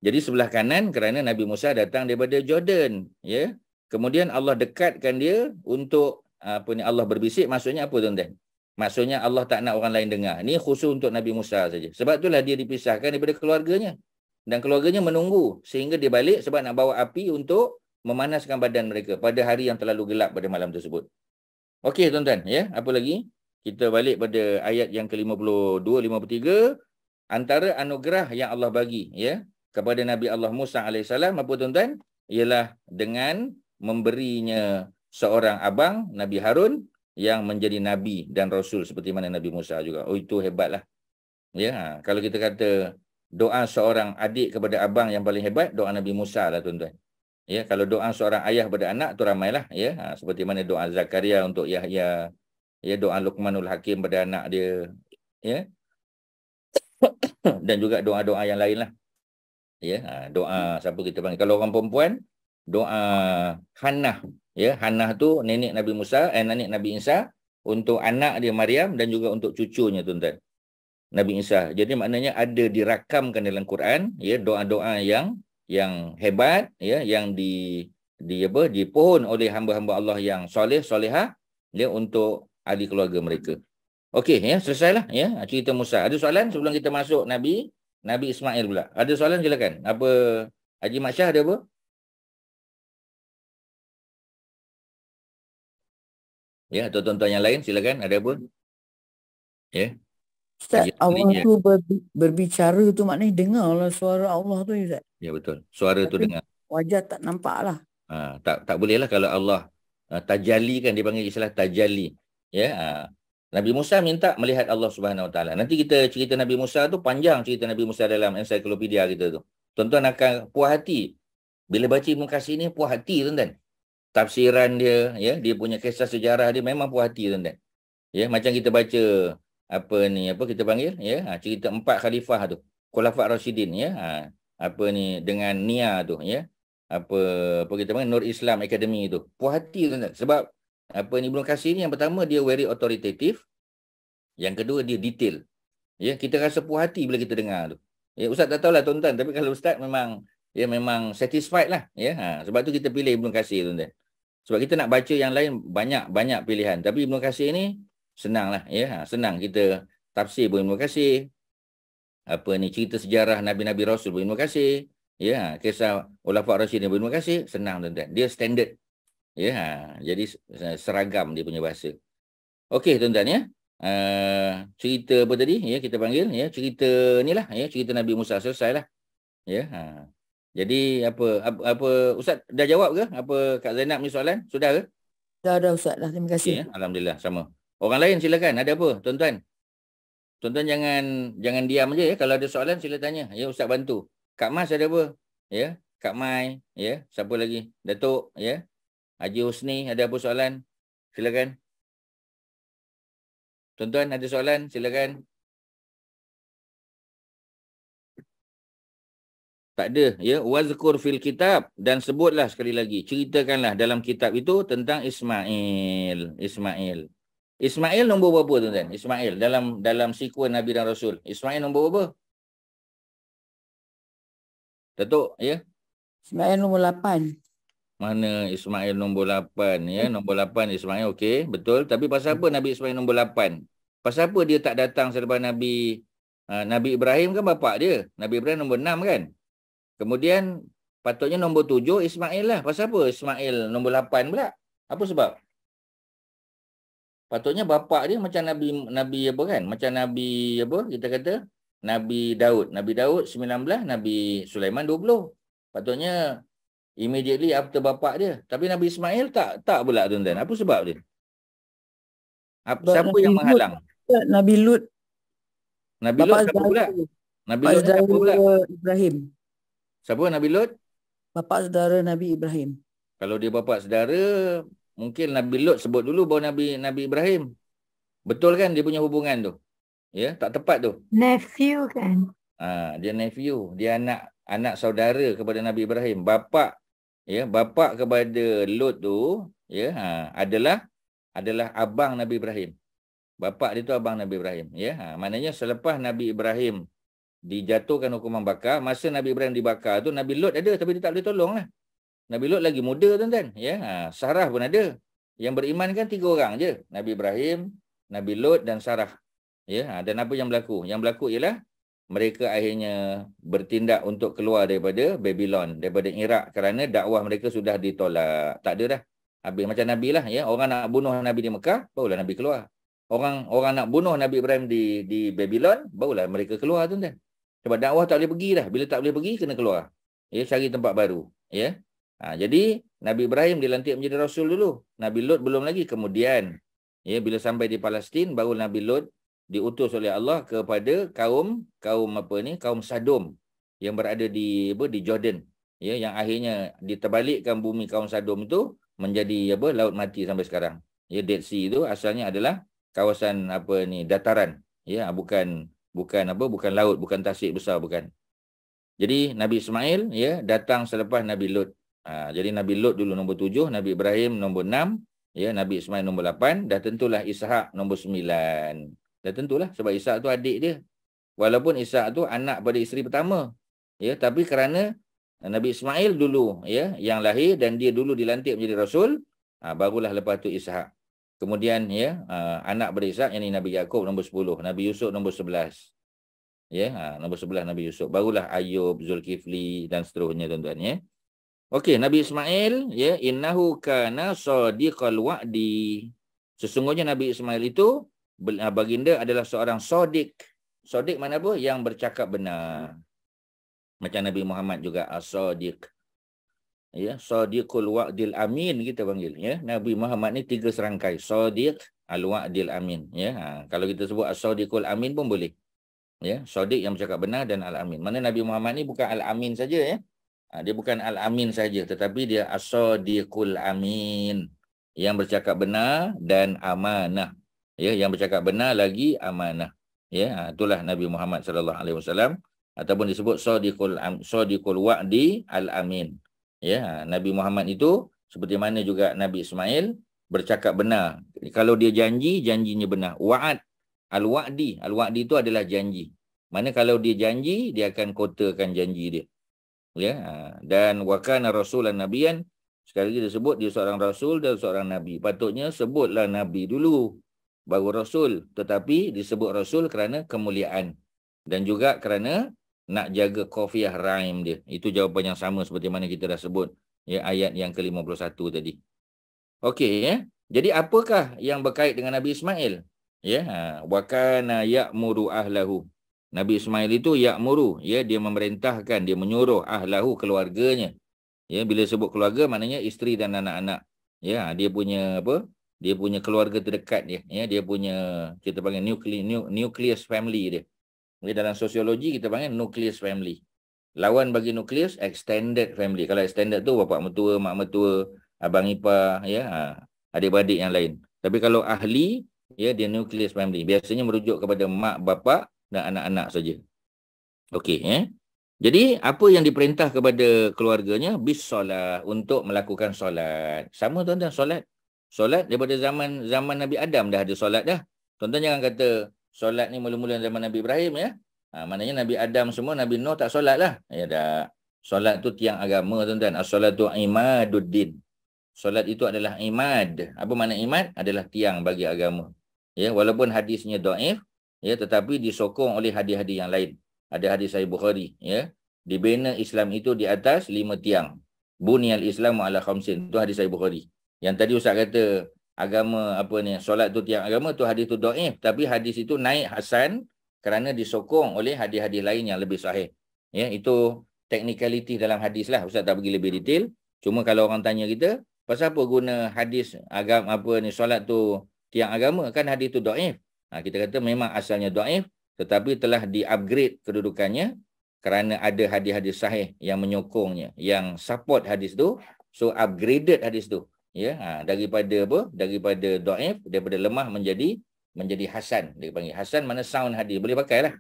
Jadi sebelah kanan kerana Nabi Musa datang daripada Jordan ya. Kemudian Allah dekatkan dia untuk Allah berbisik, maksudnya apa tuan-tuan? Maksudnya Allah tak nak orang lain dengar. Ini khusus untuk Nabi Musa saja. Sebab itulah dia dipisahkan daripada keluarganya. Dan keluarganya menunggu sehingga dia balik sebab nak bawa api untuk memanaskan badan mereka pada hari yang terlalu gelap pada malam tersebut. Okey tuan-tuan ya, apa lagi? Kita balik pada ayat yang ke-52 53, antara anugerah yang Allah bagi ya kepada Nabi Allah Musa alaihissalam apa tuan-tuan? Ialah dengan memberinya seorang abang Nabi Harun yang menjadi nabi dan rasul seperti mana Nabi Musa juga. Oh, itu hebatlah. Ya, kalau kita kata doa seorang adik kepada abang yang paling hebat, doa Nabi Musa lah tuan-tuan. Ya, kalau doa seorang ayah kepada anak tu ramailah ya. Seperti mana doa Zakaria untuk Yahya, ya, doa Luqmanul Hakim pada anak dia ya. Dan juga doa-doa yang lain lah. Ya, doa siapa kita panggil? Kalau orang perempuan, doa Hannah. Ya, Hannah tu nenek Nabi Musa, nenek Nabi Isa untuk anak dia Maryam dan juga untuk cucunya tuan-tuan. Nabi Isa. Jadi maknanya ada dirakamkan dalam Quran ya doa-doa yang hebat ya yang dipohon oleh hamba-hamba Allah yang soleh solehah ya untuk ahli keluarga mereka. Okey ya, selesailah ya cerita Musa. Ada soalan sebelum kita masuk Nabi Ismail pula? Ada soalan silakan. Apa Haji Mak Syah ada apa? Ya, atau tuan-tuan yang lain silakan, ada apa? Ya. Ustaz, Haji Allah Ramli, ya. tu berbicara tu maknanya dengarlah suara Allah tu Ustaz. Ya betul. Suara tu Tapi dengar. wajah tak nampak lah. Tak boleh lah kalau Allah tajalli kan, dipanggil istilah tajalli. Ya. Nabi Musa minta melihat Allah Subhanahu Wa Taala. Nanti kita cerita Nabi Musa tu panjang, cerita Nabi Musa dalam ensiklopedia kita tu. Tuan-tuan akan puas hati. Bila baca Ibnu Katsir ni puas hati tuan-tuan. Tafsiran dia, ya, dia punya kisah sejarah dia memang puas hati tuan-tuan. Ya, macam kita baca apa kita panggil, ya, cerita 4 khalifah tu. Khulafa' Rasyidin, ya. Apa ni dengan Nia tu, ya. Apa kita panggil Nur Islam Academy tu. Puas hati tuan-tuan. Sebab apa ni Ibnu Katsir ni yang pertama dia very authoritative. Yang kedua dia detail. Ya, kita rasa puas hati bila kita dengar tu. Ya, Ustaz tak tahulah tuan-tuan, tapi kalau Ustaz memang satisfied lah, ya. Sebab tu kita pilih Ibnu Katsir tuan-tuan. Sebab kita nak baca yang lain banyak pilihan, tapi Ibnu Katsir ni senang lah, ya. Senang kita tafsir pun Ibnu Katsir. Apa ni cerita sejarah Nabi-Nabi Rasul pun Ibnu Katsir. Ya, kisah Khulafa' Rasyidin pun Ibnu Katsir, senang tuan-tuan. Dia standard. Ya, jadi seragam dia punya bahasa. Okey tuan-tuan, ya. Cerita apa tadi, ya, kita panggil, ya, cerita ni lah, ya, cerita Nabi Musa selesai lah, ya. Jadi apa Ustaz dah jawab ke apa Kak Zainab ni soalan? Sudah ke? Dah Ustaz dah. Terima kasih. Okay, ya, alhamdulillah sama. Orang lain silakan, ada apa tuan-tuan? Tuan-tuan jangan diam aja, ya. Kalau ada soalan sila tanya, ya, Ustaz bantu. Kak Mas ada apa? Ya, Kak Mai, ya, siapa lagi? Datuk, ya. Haji Husni ada apa soalan? Silakan. Tuan-tuan ada soalan? Silakan. Tak ada, ya. Wazkur fil kitab, dan sebutlah sekali lagi, ceritakanlah dalam kitab itu tentang Ismail. Ismail nombor berapa tuan-tuan? Ismail dalam sekuen Nabi dan Rasul. Ismail nombor berapa? Datuk, ya. Ismail nombor 8. Mana Ismail nombor 8, ya? Nombor 8 Ismail, okey, betul. Tapi pasal apa Nabi Ismail nombor 8? Pasal apa dia tak datang selepas Nabi Ibrahim kan bapak dia? Nabi Ibrahim nombor 6 kan? Kemudian patutnya nombor 7 Ismail lah. Pasal apa Ismail nombor 8 pula? Apa sebab? Patutnya bapak dia macam Nabi apa kan? Macam Nabi apa kita kata? Nabi Daud. Nabi Daud 19, Nabi Sulaiman 20. Patutnya immediately after bapak dia. Tapi Nabi Ismail tak pula tuan-tuan. Apa sebab dia? Siapa yang menghalang? Nabi Lut. Nabi Lut siapa pula? Nabi Lut siapa pula? Ibrahim. Siapa Nabi Lut? Bapa saudara Nabi Ibrahim. Kalau dia bapa saudara, mungkin Nabi Lut sebut dulu baru Nabi Ibrahim. Betul kan dia punya hubungan tu? Ya, tak tepat tu. Nephew kan? Dia nephew, dia anak saudara kepada Nabi Ibrahim. Bapa kepada Lut tu, ya, adalah abang Nabi Ibrahim. Bapa dia tu abang Nabi Ibrahim, ya. Maknanya selepas Nabi Ibrahim dijatuhkan hukuman bakar, masa Nabi Ibrahim dibakar tu Nabi Lut ada tapi dia tak boleh tolong lah. Nabi Lut lagi muda tuan-tuan, ya. Sarah pun ada. Yang beriman kan 3 orang je, Nabi Ibrahim, Nabi Lut dan Sarah. Ya, dan apa yang berlaku? Yang berlaku ialah mereka akhirnya bertindak untuk keluar daripada Babylon, daripada Iraq, kerana dakwah mereka sudah ditolak. Tak ada dah. Habis macam Nabi lah, ya. Orang nak bunuh Nabi di Mekah, barulah Nabi keluar. Orang nak bunuh Nabi Ibrahim di Babylon, barulah mereka keluar tuan-tuan. Sebab dakwah tak boleh pergi dah. Bila tak boleh pergi, kena keluar. Ya, cari tempat baru. Ya. Jadi Nabi Ibrahim dilantik menjadi Rasul dulu. Nabi Lut belum lagi. Kemudian, ya, bila sampai di Palestin, baru Nabi Lut diutus oleh Allah kepada kaum Sadom yang berada di Jordan, ya, yang akhirnya diterbalikkan bumi kaum Sadom itu menjadi laut mati sampai sekarang. Ya, Dead Sea itu asalnya adalah kawasan dataran, ya, bukan laut, bukan tasik besar, bukan. Jadi Nabi Ismail, ya, datang selepas Nabi Lut. Jadi Nabi Lut dulu nombor 7, Nabi Ibrahim nombor 6, ya, Nabi Ismail nombor 8, dah tentulah Ishak nombor 9. Dah tentulah sebab Ishak tu adik dia. Walaupun Ishak tu anak pada isteri pertama. Ya, tapi kerana Nabi Ismail dulu, ya, yang lahir dan dia dulu dilantik menjadi Rasul, barulah lepas tu Ishak. Kemudian, ya, anak pada Ishak yang ni Nabi Yaakob nombor 10, Nabi Yusuf nombor 11. Ya, nombor 11 Nabi Yusuf. Barulah Ayub, Zulkifli dan seterusnya tuan-tuan ya. Okey, Nabi Ismail ya, innahu kana shadiqal wa'di. Sesungguhnya Nabi Ismail itu baginda adalah seorang shadiq. Shadiq mana apa? Yang bercakap benar. Macam Nabi Muhammad juga as-shadiq. Ya, shadiqul wa'dil amin kita panggil ya. Nabi Muhammad ni 3 serangkai. Shadiq, al-wa'dil amin ya. Kalau kita sebut as-shadiqul amin pun boleh. Ya, shadiq yang bercakap benar dan al-amin. Mana Nabi Muhammad ni bukan al-amin saja ya. Dia bukan al-amin saja, tetapi dia as-shadiqul amin, yang bercakap benar dan amanah. Ya, yang bercakap benar lagi amanah. Ya, itulah Nabi Muhammad sallallahu alaihi wasallam, ataupun disebut shadiqul wa'di al-amin. Ya, Nabi Muhammad itu seperti mana juga Nabi Ismail bercakap benar. Kalau dia janji, janjinya benar. Wa'ad, al-wa'di itu adalah janji. Mana kalau dia janji, dia akan kotakan janji dia. Ya, dan wakana rasulan nabiyan, sekali lagi disebut dia seorang rasul dan seorang nabi. Patutnya sebutlah nabi dulu baru rasul, tetapi disebut rasul kerana kemuliaan dan juga kerana nak jaga qafiah rhyme dia. Itu jawapan yang sama seperti mana kita dah sebut ya, ayat yang ke-51 tadi. Okey ya. Jadi apakah yang berkait dengan Nabi Ismail? Ya, wakana ya'muru ahlahu. Nabi Ismail itu ya'muru, ya, dia memerintahkan, dia menyuruh ahlahu, keluarganya. Ya, bila sebut keluarga maknanya isteri dan anak-anak. Ya, dia punya apa? Dia punya keluarga terdekat dia. Ya, dia punya, kita panggil nucleus family dia. Ya, dalam sosiologi kita panggil nucleus family. Lawan bagi nucleus extended family. Kalau extended tu bapa mertua, mak mertua, abang ipar, ya, adik-beradik yang lain. Tapi kalau ahli, ya, dia nucleus family. Biasanya merujuk kepada mak, bapa dan anak-anak saja. Okey, Jadi apa yang diperintah kepada keluarganya? Bis-solat, untuk melakukan solat. Sama tuan-tuan, solat. Solat daripada zaman Nabi Adam dah ada solat dah. Tuan-tuan jangan kata solat ni mula-mula zaman Nabi Ibrahim ya. Maknanya Nabi Adam semua, Nabi Nuh tak solat lah. Ya dah. Solat tu tiang agama tuan-tuan. As-salatu imaduddin. Solat itu adalah imad. Apa makna imad? Adalah tiang bagi agama. Ya, walaupun hadisnya dhaif, ya, tetapi disokong oleh hadis-hadis yang lain. Ada hadis Sahih Bukhari, ya. Dibina Islam itu di atas 5 tiang. Bunyal Islamu ala khamsin. Itu hadis Sahih Bukhari. Yang tadi Ustaz kata agama apa ni, solat tu tiang agama, tu hadis tu dhaif, tapi hadis itu naik hasan kerana disokong oleh hadis-hadis lain yang lebih sahih. Ya, itu technicality dalam hadis lah. Ustaz tak pergi lebih detail. Cuma kalau orang tanya kita, pasal apa guna hadis agama apa ni, solat tu tiang agama, kan hadis tu dhaif. Kita kata memang asalnya dhaif, tetapi telah di-upgrade kedudukannya kerana ada hadis-hadis sahih yang menyokongnya, yang support hadis tu. So upgraded hadis tu. Ya, daripada apa? Daripada dhaif, daripada lemah menjadi hasan. Dia panggil hasan, mana sound hadis. Boleh pakailah.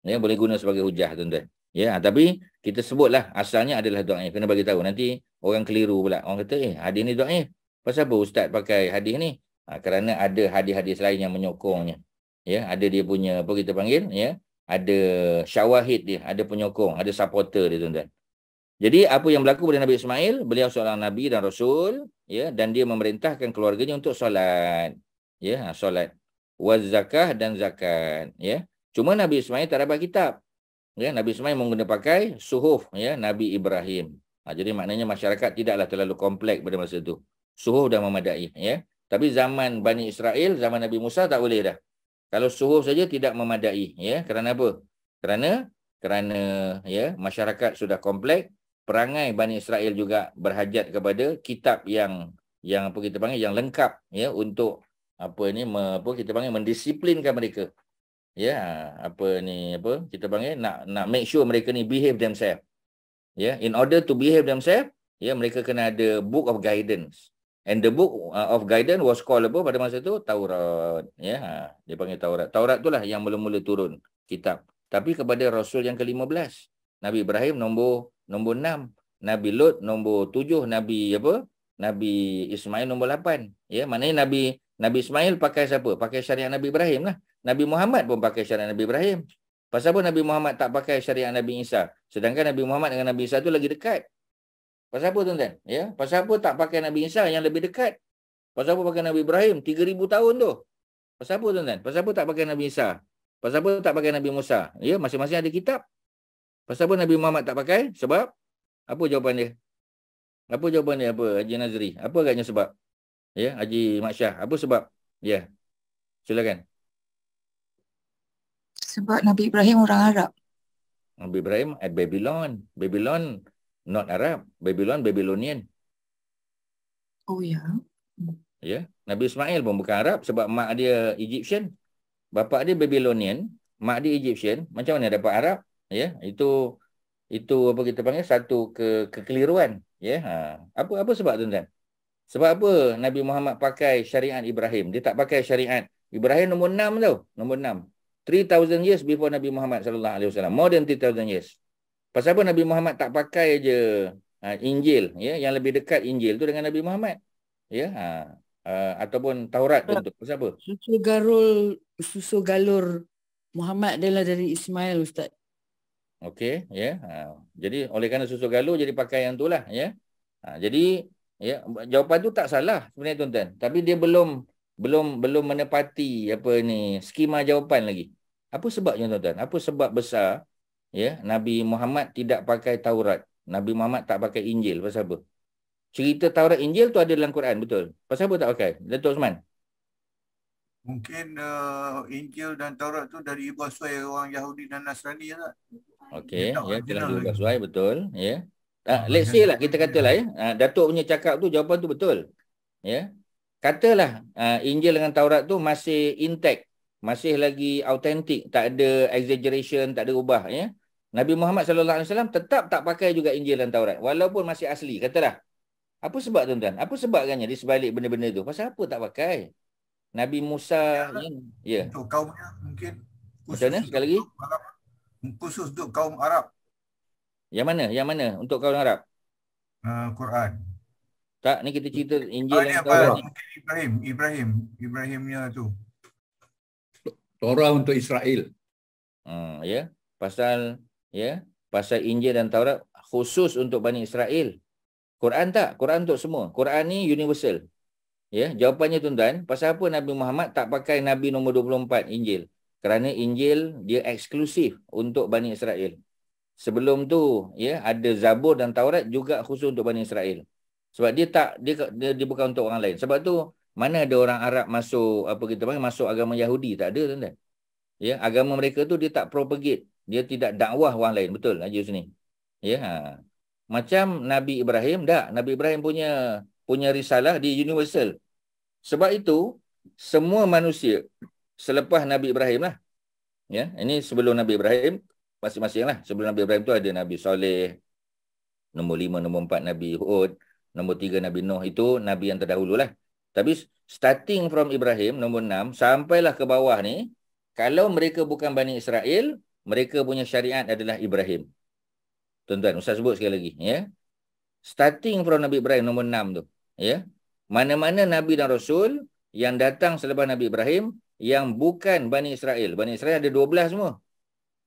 Ya, boleh guna sebagai hujah tuan-tuan. Ya, tapi kita sebutlah asalnya adalah dhaif. Kena bagi tahu, nanti orang keliru pula. Orang kata, hadis ni dhaif. Pasal apa ustaz pakai hadis ni? Kerana ada hadis-hadis lain yang menyokongnya. Ya, ada dia punya apa kita panggil, ya, ada syawahid dia, ada penyokong, ada supporter dia tuan-tuan. Jadi apa yang berlaku pada Nabi Ismail, beliau seorang nabi dan rasul, ya, dan dia memerintahkan keluarganya untuk solat. Ya, solat. Wazakah dan zakat, ya. Cuma Nabi Ismail tak dapat kitab. Ya, Nabi Ismail menggunakan pakai suhuf, ya, Nabi Ibrahim. Jadi maknanya masyarakat tidaklah terlalu kompleks pada masa itu. Suhuf dah memadai, ya. Tapi zaman Bani Israel, zaman Nabi Musa tak boleh dah. Kalau suhuf saja tidak memadai, ya. Kerana apa? Kerana ya, masyarakat sudah kompleks, perangai Bani Israel juga berhajat kepada kitab yang apa kita panggil, yang lengkap, ya, untuk apa ni, apa kita panggil, mendisiplinkan mereka. Ya, apa ni, apa kita panggil, nak make sure mereka ni behave themselves. Ya, in order to behave themselves, ya, mereka kena ada book of guidance. And the book of guidance was called apa pada masa itu? Taurat. Ya, dia panggil Taurat. Taurat itulah yang mula-mula turun kitab. Tapi kepada Rasul yang ke-15. Nabi Ibrahim nombor 6. Nabi Lut nombor 7. Nabi Ismail nombor 8. Ya, maknanya Nabi Ismail pakai siapa? Pakai syariat Nabi Ibrahim lah. Nabi Muhammad pun pakai syariat Nabi Ibrahim. Pasal apa Nabi Muhammad tak pakai syariat Nabi Isa? Sedangkan Nabi Muhammad dengan Nabi Isa tu lagi dekat. Pasal apa tuan-tuan? Ya, pasal apa tak pakai Nabi Isa yang lebih dekat? Pasal apa pakai Nabi Ibrahim 3000 tahun tu? Pasal apa tuan-tuan? Pasal apa tak pakai Nabi Isa? Pasal apa tak pakai Nabi Musa? Ya, masing-masing ada kitab. Pasal apa Nabi Muhammad tak pakai? Sebab apa jawapan dia? Apa jawapan dia? Apa Haji Nazri? Apa agaknya sebab? Ya, Haji Mak Syah. Apa sebab? Ya. Silakan. Sebab Nabi Ibrahim orang Arab. Nabi Ibrahim at Babylon. Babylon not Arab. Babylonian. Oh ya. Ya, Nabi Ismail pun bukan Arab sebab mak dia Egyptian. Bapa dia Babylonian, mak dia Egyptian. Macam mana dapat Arab? Ya, itu apa kita panggil satu kekeliruan. Ya, apa sebab tuan-tuan? Sebab apa Nabi Muhammad pakai syariat Ibrahim? Dia tak pakai syariat Ibrahim nombor 6 tau, nombor 6. 3000 years before Nabi Muhammad sallallahu alaihi wasallam. More than 3000 years. Pasal apa Nabi Muhammad tak pakai je Injil, ya, yang lebih dekat Injil tu dengan Nabi Muhammad. Ya, ataupun Taurat contoh. Pasal apa? Susu galur Muhammad adalah dari Ismail, Ustaz. Okey, ya. Jadi oleh kerana susu galur jadi pakai yang itulah, ya. Jadi ya, jawapan tu tak salah sebenarnya tuan-tuan, tapi dia belum menepati skema jawapan lagi. Apa sebabnya tuan-tuan? Apa sebab besar ya Nabi Muhammad tidak pakai Taurat? Nabi Muhammad tak pakai Injil, pasal apa? Cerita Taurat Injil tu ada dalam Quran, betul. Pasal apa tak pakai? Datuk Osman. Mungkin Injil dan Taurat tu dari ibu asuai orang Yahudi dan Nasrani ya tak? Okey, ya, telah original diubah betul, ya. Let's say lah, kita katalah ya, Datuk punya cakap tu, jawapan tu betul. Ya. Katalah Injil dengan Taurat tu masih intact, masih lagi autentik, tak ada exaggeration, tak ada ubah, ya. Nabi Muhammad sallallahu alaihi wasallam tetap tak pakai juga Injil dan Taurat walaupun masih asli, katalah. Apa sebab tuan-tuan? Apa sebabnya di sebalik benda-benda tu? Pasal apa tak pakai? Nabi Musa ya. Untuk kaumnya mungkin. Macam mana sekali lagi? Khusus untuk kaum Arab. Yang mana? Yang mana untuk kaum Arab? Quran. Tak, ni kita cerita Injil dan Taurat ni. Ibrahimnya tu. Torah untuk Israel. Ya, pasal Injil dan Taurat khusus untuk Bani Israel. Quran tak? Quran untuk semua. Quran ni universal. Ya, jawapannya tuan-tuan, pasal apa Nabi Muhammad tak pakai Nabi nombor 24 Injil? Kerana Injil dia eksklusif untuk Bani Israel. Sebelum tu ya ada Zabur dan Taurat juga khusus untuk Bani Israel. Sebab dia bukan untuk orang lain. Sebab tu mana ada orang Arab masuk masuk agama Yahudi, tak ada tuan-tuan. Ya, agama mereka tu dia tak propagate, dia tidak dakwah orang lain, betul Haji Husni. Ya. Macam Nabi Ibrahim, Nabi Ibrahim punya risalah di universal. Sebab itu semua manusia selepas Nabi Ibrahim lah. Ya, ini sebelum Nabi Ibrahim masing-masing lah. Sebelum Nabi Ibrahim tu ada Nabi Soleh, nombor 5, nombor 4 Nabi Hud, nombor 3 Nabi Nuh, itu Nabi yang terdahulu lah. Tapi starting from Ibrahim, nombor 6, sampailah ke bawah ni, kalau mereka bukan Bani Israel, mereka punya syariat adalah Ibrahim. Tuan-tuan, Ustaz sebut sekali lagi. Ya. Starting from Nabi Ibrahim, nombor 6 tu. Ya. Mana-mana Nabi dan Rasul yang datang selepas Nabi Ibrahim, yang bukan Bani Israel. Bani Israel ada 12 semua.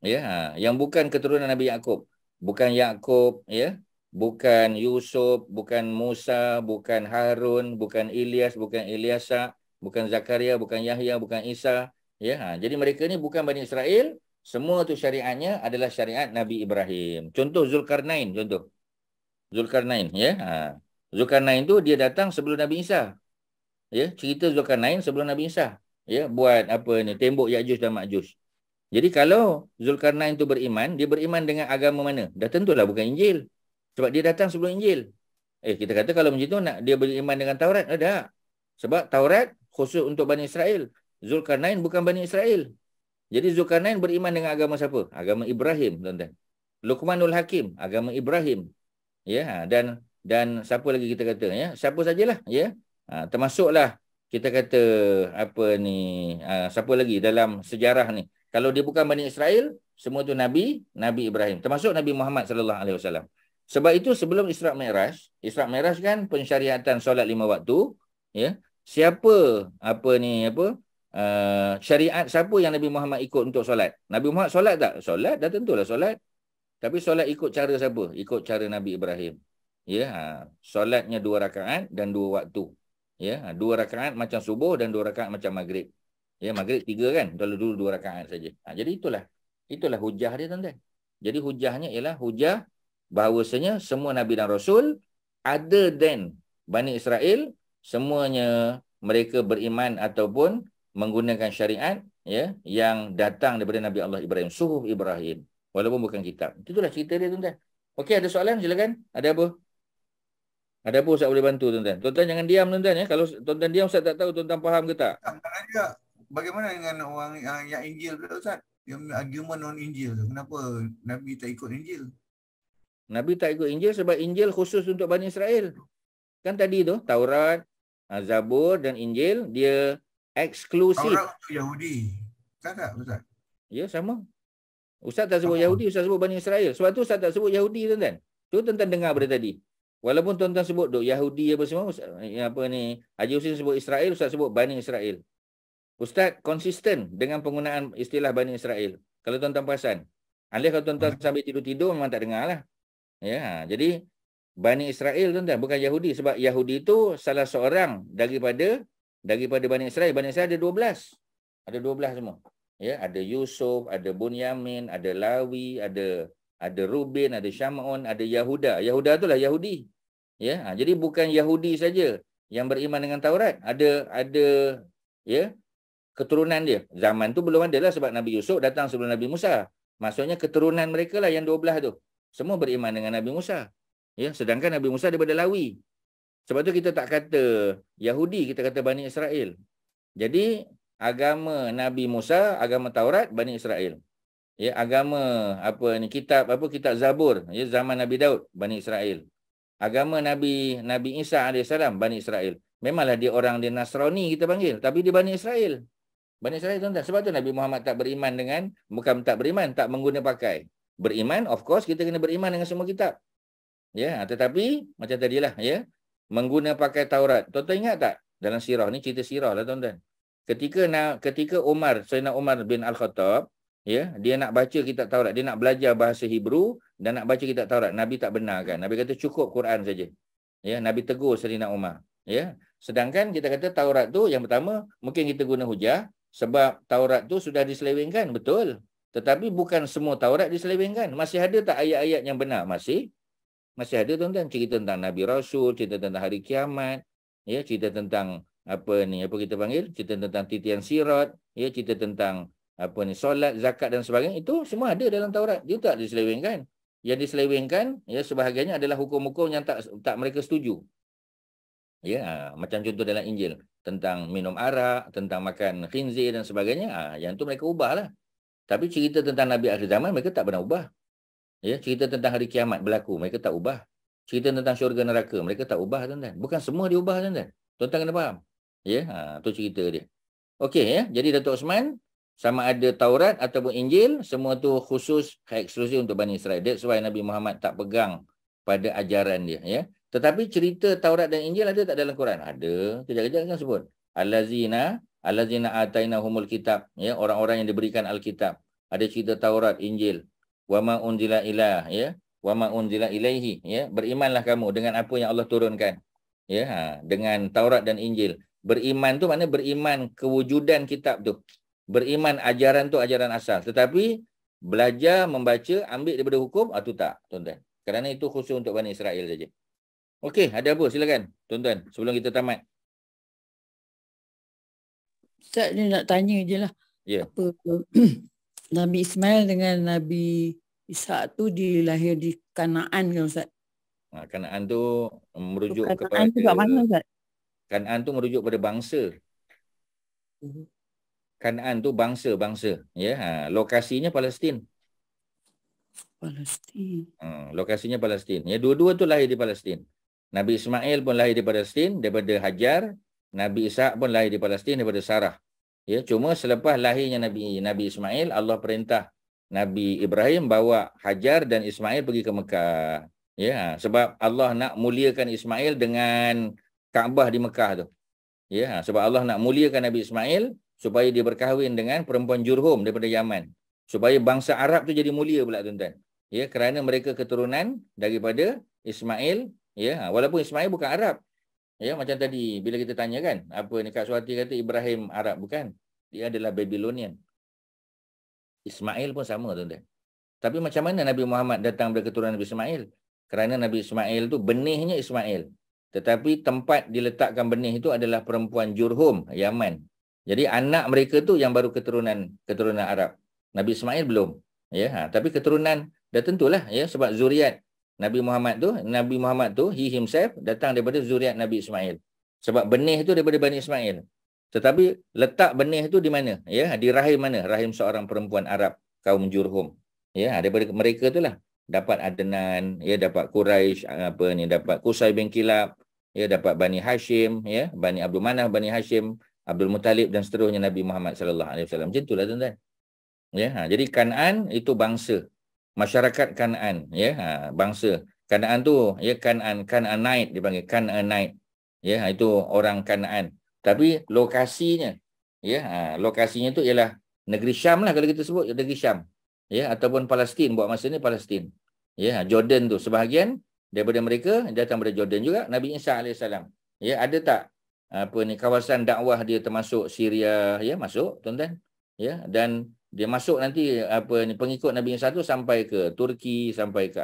Ya, yang bukan keturunan Nabi Yaqub. Bukan Yaqub, ya. Bukan Yusuf, bukan Musa, bukan Harun, bukan Ilyas, bukan Ilyasa, bukan Zakaria, bukan Yahya, bukan Isa. Ya, jadi mereka ni bukan Bani Israel. Semua tu syariatnya adalah syariat Nabi Ibrahim. Contoh Zulkarnain, contoh. Zulkarnain, ya. Zulkarnain tu dia datang sebelum Nabi Isa. Ya, cerita Zulkarnain sebelum Nabi Isa. Ya, buat tembok Ya'juj dan Ma'juj. Jadi kalau Zulkarnain tu beriman, dia beriman dengan agama mana? Dah tentulah bukan Injil. Sebab dia datang sebelum Injil. Kita kata kalau macam tu dia beriman dengan Taurat, ada. Sebab Taurat khusus untuk Bani Israel. Zulkarnain bukan Bani Israel. Jadi Zulkarnain beriman dengan agama siapa? Agama Ibrahim, tuan-tuan. Luqmanul Hakim, agama Ibrahim. Ya, dan siapa lagi kita kata, ya? Siapa sajalah, ya. Termasuklah kita kata siapa lagi dalam sejarah ni. Kalau dia bukan Bani Israel, semua tu Nabi Ibrahim. Termasuk Nabi Muhammad sallallahu alaihi wasallam. Sebab itu sebelum Isra' Mi'raj kan pensyariatan solat 5 waktu, ya. Siapa syariat siapa yang Nabi Muhammad ikut untuk solat? Nabi Muhammad solat tak? Solat, dah tentulah solat. Tapi solat ikut cara siapa? Ikut cara Nabi Ibrahim. Ya, solatnya 2 rakaat dan 2 waktu. Ya, 2 rakaat macam subuh dan 2 rakaat macam maghrib. Ya, maghrib 3 kan. Kalau dulu 2 rakaat saja. Jadi itulah hujah dia, tuan-tuan. Jadi hujahnya ialah hujah bahawasanya semua Nabi dan Rasul other than Bani Israel, semuanya mereka beriman ataupun menggunakan syariat ya yang datang daripada Nabi Allah Ibrahim, suhuf Ibrahim, walaupun bukan kitab. Itulah cerita dia, tuan-tuan. Okey, ada soalan silakan. Ada apa? Ada apa Ustaz boleh bantu, tuan-tuan? Tuan-tuan jangan diam, tuan-tuan ya. Kalau tuan-tuan diam Ustaz tak tahu tuan-tuan faham ke tak. juga bagaimana dengan orang yang Injil pula Ustaz? Yang argument on Injil tu. Kenapa Nabi tak ikut Injil? Nabi tak ikut Injil sebab Injil khusus untuk Bani Israel. Kan tadi tu Taurat, Zabur dan Injil dia eksklusif. Taurat untuk Yahudi. Kan tak Ustaz? Ya, sama. Ustaz tak sebut Yahudi, Ustaz sebut Bani Israel. Sebab tu Ustaz tak sebut Yahudi, tuan-tuan. Tu tuan-tuan dengar pada tadi. Walaupun tuan-tuan sebut duk Yahudi apa semua, apa ni, Haji Husin sebut Israel, Ustaz sebut Bani Israel. Ustaz konsisten dengan penggunaan istilah Bani Israel. Kalau tuan-tuan perasan. Alias kalau tuan-tuan sambil tidur-tidur memang tak dengar lah. Ya, jadi Bani Israel, tuan-tuan, bukan Yahudi. Sebab Yahudi itu salah seorang daripada Bani Israel. Bani Israel ada 12. Ada 12 semua. Ya, ada Yusuf, ada Bunyamin, ada Lawi, ada Rubin, ada Syam'un, ada Yahuda. Yahuda itulah Yahudi. Ya, jadi bukan Yahudi saja yang beriman dengan Taurat. Ada ya, keturunan dia. Zaman tu belum ada lah sebab Nabi Yusuf datang sebelum Nabi Musa. Maksudnya keturunan mereka lah yang 12 tu. Semua beriman dengan Nabi Musa. Ya, sedangkan Nabi Musa daripada Lawi. Sebab tu kita tak kata Yahudi, kita kata Bani Israel. Jadi agama Nabi Musa, agama Taurat, Bani Israel. Ya, agama kitab Zabur, ya, zaman Nabi Daud, Bani Israel. Agama Nabi Isa AS, Bani Israel. Memanglah dia orang dia Nasrani kita panggil, tapi dia Bani Israel. Bani Israel, tuan-tuan. Sebab tu Nabi Muhammad tak beriman dengan, bukan tak beriman, tak mengguna pakai. Beriman, of course kita kena beriman dengan semua kitab. Ya, tetapi macam tadilah ya, mengguna pakai Taurat. Tuan-tuan ingat tak? Dalam sirah ni, cerita sirah lah, tuan-tuan. Ketika Sayyidina Umar bin Al-Khattab, ya, dia nak baca kitab Taurat, dia nak belajar bahasa Hebrew dan nak baca kitab Taurat. Nabi tak benarkan. Nabi kata cukup Quran saja. Ya, Nabi tegur Sayyidina Umar. Ya, sedangkan kita kata Taurat tu yang pertama mungkin kita guna hujah sebab Taurat tu sudah diselewengkan, betul. Tetapi bukan semua Taurat diselewengkan. Masih ada tak ayat-ayat yang benar? Masih ada, tuan-tuan. Cerita tentang Nabi Rasul, cerita tentang hari kiamat, ya, cerita tentang apa kita panggil, cerita tentang titian sirat, ya, cerita tentang solat, zakat dan sebagainya, itu semua ada dalam Taurat. Dia tak diselewengkan. Yang diselewengkan ya sebahagiannya adalah hukum-hukum yang tak mereka setuju. Ya, macam contoh dalam Injil tentang minum arak, tentang makan khinzir dan sebagainya, yang tu mereka ubahlah. Tapi cerita tentang Nabi akhir zaman mereka tak pernah ubah. Ya, cerita tentang hari kiamat berlaku mereka tak ubah. Cerita tentang syurga neraka mereka tak ubah, tuan-tuan. Bukan semua diubah, tuan-tuan. Tuan-tuan kena faham. Ya, tu cerita dia. Okey ya. Jadi Datuk Osman, sama ada Taurat ataupun Injil, semua tu khusus eksklusif untuk Bani Israel. That's why Nabi Muhammad tak pegang pada ajaran dia, ya. Tetapi cerita Taurat dan Injil ada tak dalam Quran? Ada. Kejap-kejap kan sebut. Allazina atainahumul kitab, ya, orang-orang yang diberikan Alkitab. Ada cerita Taurat, Injil. Wa ma unzila ilah, ya. Wa ma unzila ilaihi, ya. Berimanlah kamu dengan apa yang Allah turunkan. Ya, dengan Taurat dan Injil. Beriman tu maknanya beriman kewujudan kitab tu. Beriman ajaran tu ajaran asal. Tetapi belajar, membaca, ambil daripada hukum, tu tak, tuan-tuan. Kerana itu khusus untuk Bani Israel saja. Okey, ada apa? Silakan, tuan-tuan, sebelum kita tamat. Ustaz, dia nak tanya je lah. Ya. Apa Nabi Ismail dengan Nabi Ishak tu dilahir di Kanaan kan, Ustaz? Kanaan tu merujuk kepada... Kanaan tu kat mana, Ustaz? Kanaan tu merujuk pada bangsa. Kanaan tu bangsa. Ya, lokasinya Palestin. Lokasinya Palestin. Ya, dua-dua tu lahir di Palestin. Nabi Ismail pun lahir di Palestin daripada Hajar. Nabi Ishak pun lahir di Palestin daripada Sarah. Ya, cuma selepas lahirnya Nabi Ismail, Allah perintah Nabi Ibrahim bawa Hajar dan Ismail pergi ke Mekah. Ya, sebab Allah nak muliakan Ismail dengan Kaabah di Mekah tu. Ya, sebab Allah nak muliakan Nabi Ismail supaya dia berkahwin dengan perempuan Jurhum daripada Yaman. Supaya bangsa Arab tu jadi mulia pula, tuan-tuan. Ya, kerana mereka keturunan daripada Ismail, ya, walaupun Ismail bukan Arab. Ya, macam tadi bila kita tanya kan, apa ni Kak Suhati kata Ibrahim Arab, bukan. Dia adalah Babylonian. Ismail pun sama, tuan-tuan. Tapi macam mana Nabi Muhammad datang dari keturunan Nabi Ismail? Kerana Nabi Ismail tu benihnya Ismail. Tetapi tempat diletakkan benih itu adalah perempuan Jurhum, Yaman. Jadi anak mereka tu yang baru keturunan Arab. Nabi Ismail belum. Ya, tapi keturunan dah tentulah ya, sebab zuriat Nabi Muhammad tu he himself datang daripada zuriat Nabi Ismail. Sebab benih itu daripada Bani Ismail. Tetapi letak benih itu di mana? Ya, di rahim mana? Rahim seorang perempuan Arab kaum Jurhum. Ya, daripada mereka itulah dapat Adnan, ya, dapat Quraisy, dapat Qusay bin Kilab, ya, dapat Bani Hashim, ya, Bani Abdul Manaf, Bani Hashim, Abdul Muttalib dan seterusnya Nabi Muhammad sallallahu alaihi wasallam. Macam itulah, tuan-tuan. Ya, jadi Kan'an itu bangsa, masyarakat Kan'an, ya, bangsa. Kan'an tu, ya, Kan'anite dipanggil Kan'anite. Ya, itu orang Kan'an. Tapi lokasinya, ya, lokasinya tu ialah negeri Syam lah, kalau kita sebut negeri Syam. Ya, ataupun Palestin, buat masa ni Palestin. Ya, Jordan tu sebahagian daripada mereka datang dari Jordan juga. Nabi Isa alaihissalam. Ya, ada tak kawasan dakwah dia termasuk Syria, ya, masuk, tuan-tuan. Ya, dan dia masuk nanti pengikut Nabi Isa tu sampai ke Turki, sampai ke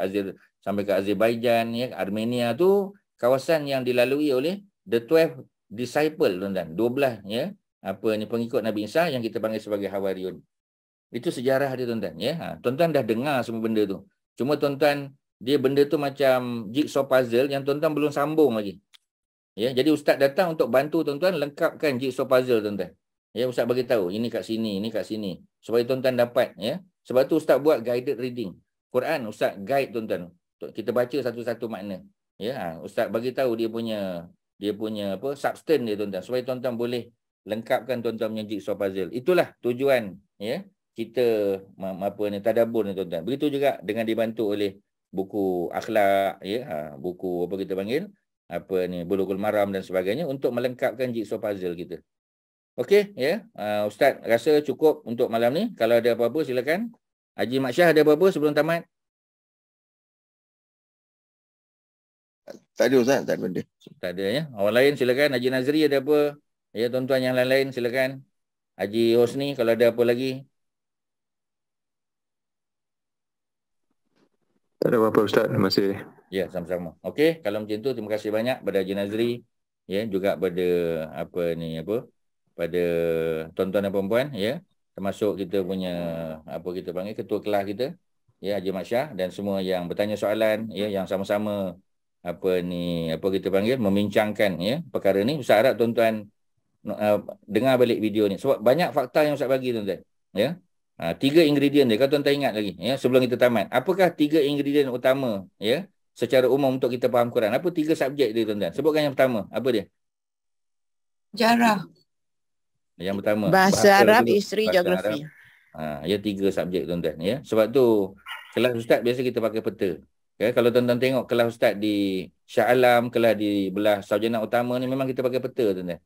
Azerbaijan, ya, Armenia tu kawasan yang dilalui oleh the 12 disciple, tuan-tuan. 12 ya, pengikut Nabi Isa yang kita panggil sebagai Hawariyun. Itu sejarah dia, tuan-tuan, ya. Tuan-tuan dah dengar semua benda tu. Cuma tuan-tuan, dia benda tu macam jigsaw puzzle yang tuan-tuan belum sambung lagi. Ya, jadi ustaz datang untuk bantu tuan-tuan lengkapkan jigsaw puzzle, tuan-tuan. Ya, ustaz bagi tahu ini kat sini, ini kat sini, supaya tuan-tuan dapat, ya. Sebab tu ustaz buat guided reading. Quran ustaz guide tuan-tuan. Kita baca satu-satu makna. Ya, ustaz bagi tahu dia punya substance dia, tuan-tuan, supaya tuan-tuan boleh lengkapkan tuan-tuan punya jigsaw puzzle. Itulah tujuan, ya, kita tadabbur ni, tuan-tuan. Begitu juga dengan dibantu oleh buku akhlak, ya, buku apa kita panggil Bulughul Maram dan sebagainya untuk melengkapkan jigsaw puzzle kita. Okey, ya. Ustaz rasa cukup untuk malam ni. Kalau ada apa-apa silakan. Haji Mak Syah ada apa-apa sebelum tamat? Tak ada, Ustaz, tak ada benda. Tak ada, ya. Orang lain silakan. Haji Nazri ada apa? Ya, tuan-tuan yang lain-lain silakan. Haji Hosni kalau ada apa lagi. Tak ada apa-apa, Ustaz. Terima kasih. Ya, sama-sama. Okey, kalau macam tu terima kasih banyak pada Haji Nazri, ya, juga pada pada tuan-tuan dan puan-puan, ya, termasuk kita punya kita panggil ketua kelas kita, ya, Haji Mak Syah, dan semua yang bertanya soalan, ya, yang sama-sama kita panggil membincangkan, ya, perkara ni. Ustaz harap tuan-tuan dengar balik video ni sebab banyak fakta yang Ustaz bagi, tuan-tuan, ya. 3 ingredient dia, kalau tuan-tuan ingat lagi, ya, sebelum kita tamat. Apakah 3 ingredient utama, ya, secara umum untuk kita faham Quran? Apa 3 subjek dia, tuan-tuan? Sebutkan yang pertama. Apa dia? Jarah. Yang pertama Bahasa Arab, dulu. isteri, Bahasa geografi. Arab. Ya, 3 subjek, tuan-tuan, ya. Sebab tu kelas ustaz biasa kita pakai peta. Ya, kalau tuan-tuan tengok kelas ustaz di Shah Alam, kelas di belah Sarjana Utama ni memang kita pakai peta, tuan-tuan.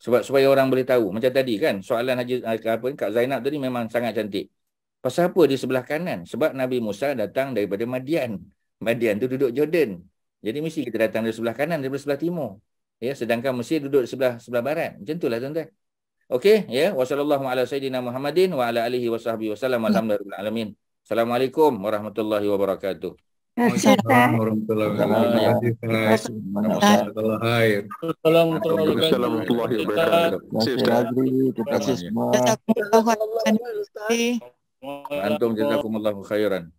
Sebab supaya orang boleh tahu. Macam tadi kan, soalan Kak Zainab tadi memang sangat cantik. Pasal apa di sebelah kanan? Sebab Nabi Musa datang daripada Madian. Madian tu duduk Jordan. Jadi mesti kita datang dari sebelah kanan, daripada sebelah timur. Ya, sedangkan Mesir duduk sebelah barat. Macam itulah, tuan-tuan. Okey, ya. Wassallallahu ala sayyidina Muhammadin wa ala alihi wa sahbihi wasallam. Alhamdulillah alamin. Assalamualaikum warahmatullahi wabarakatuh. Assalamualaikum warahmatullahi wabarakatuh. Warahmatullahi wabarakatuh. Terima kasih semua. Antum jazakumullahu khairan.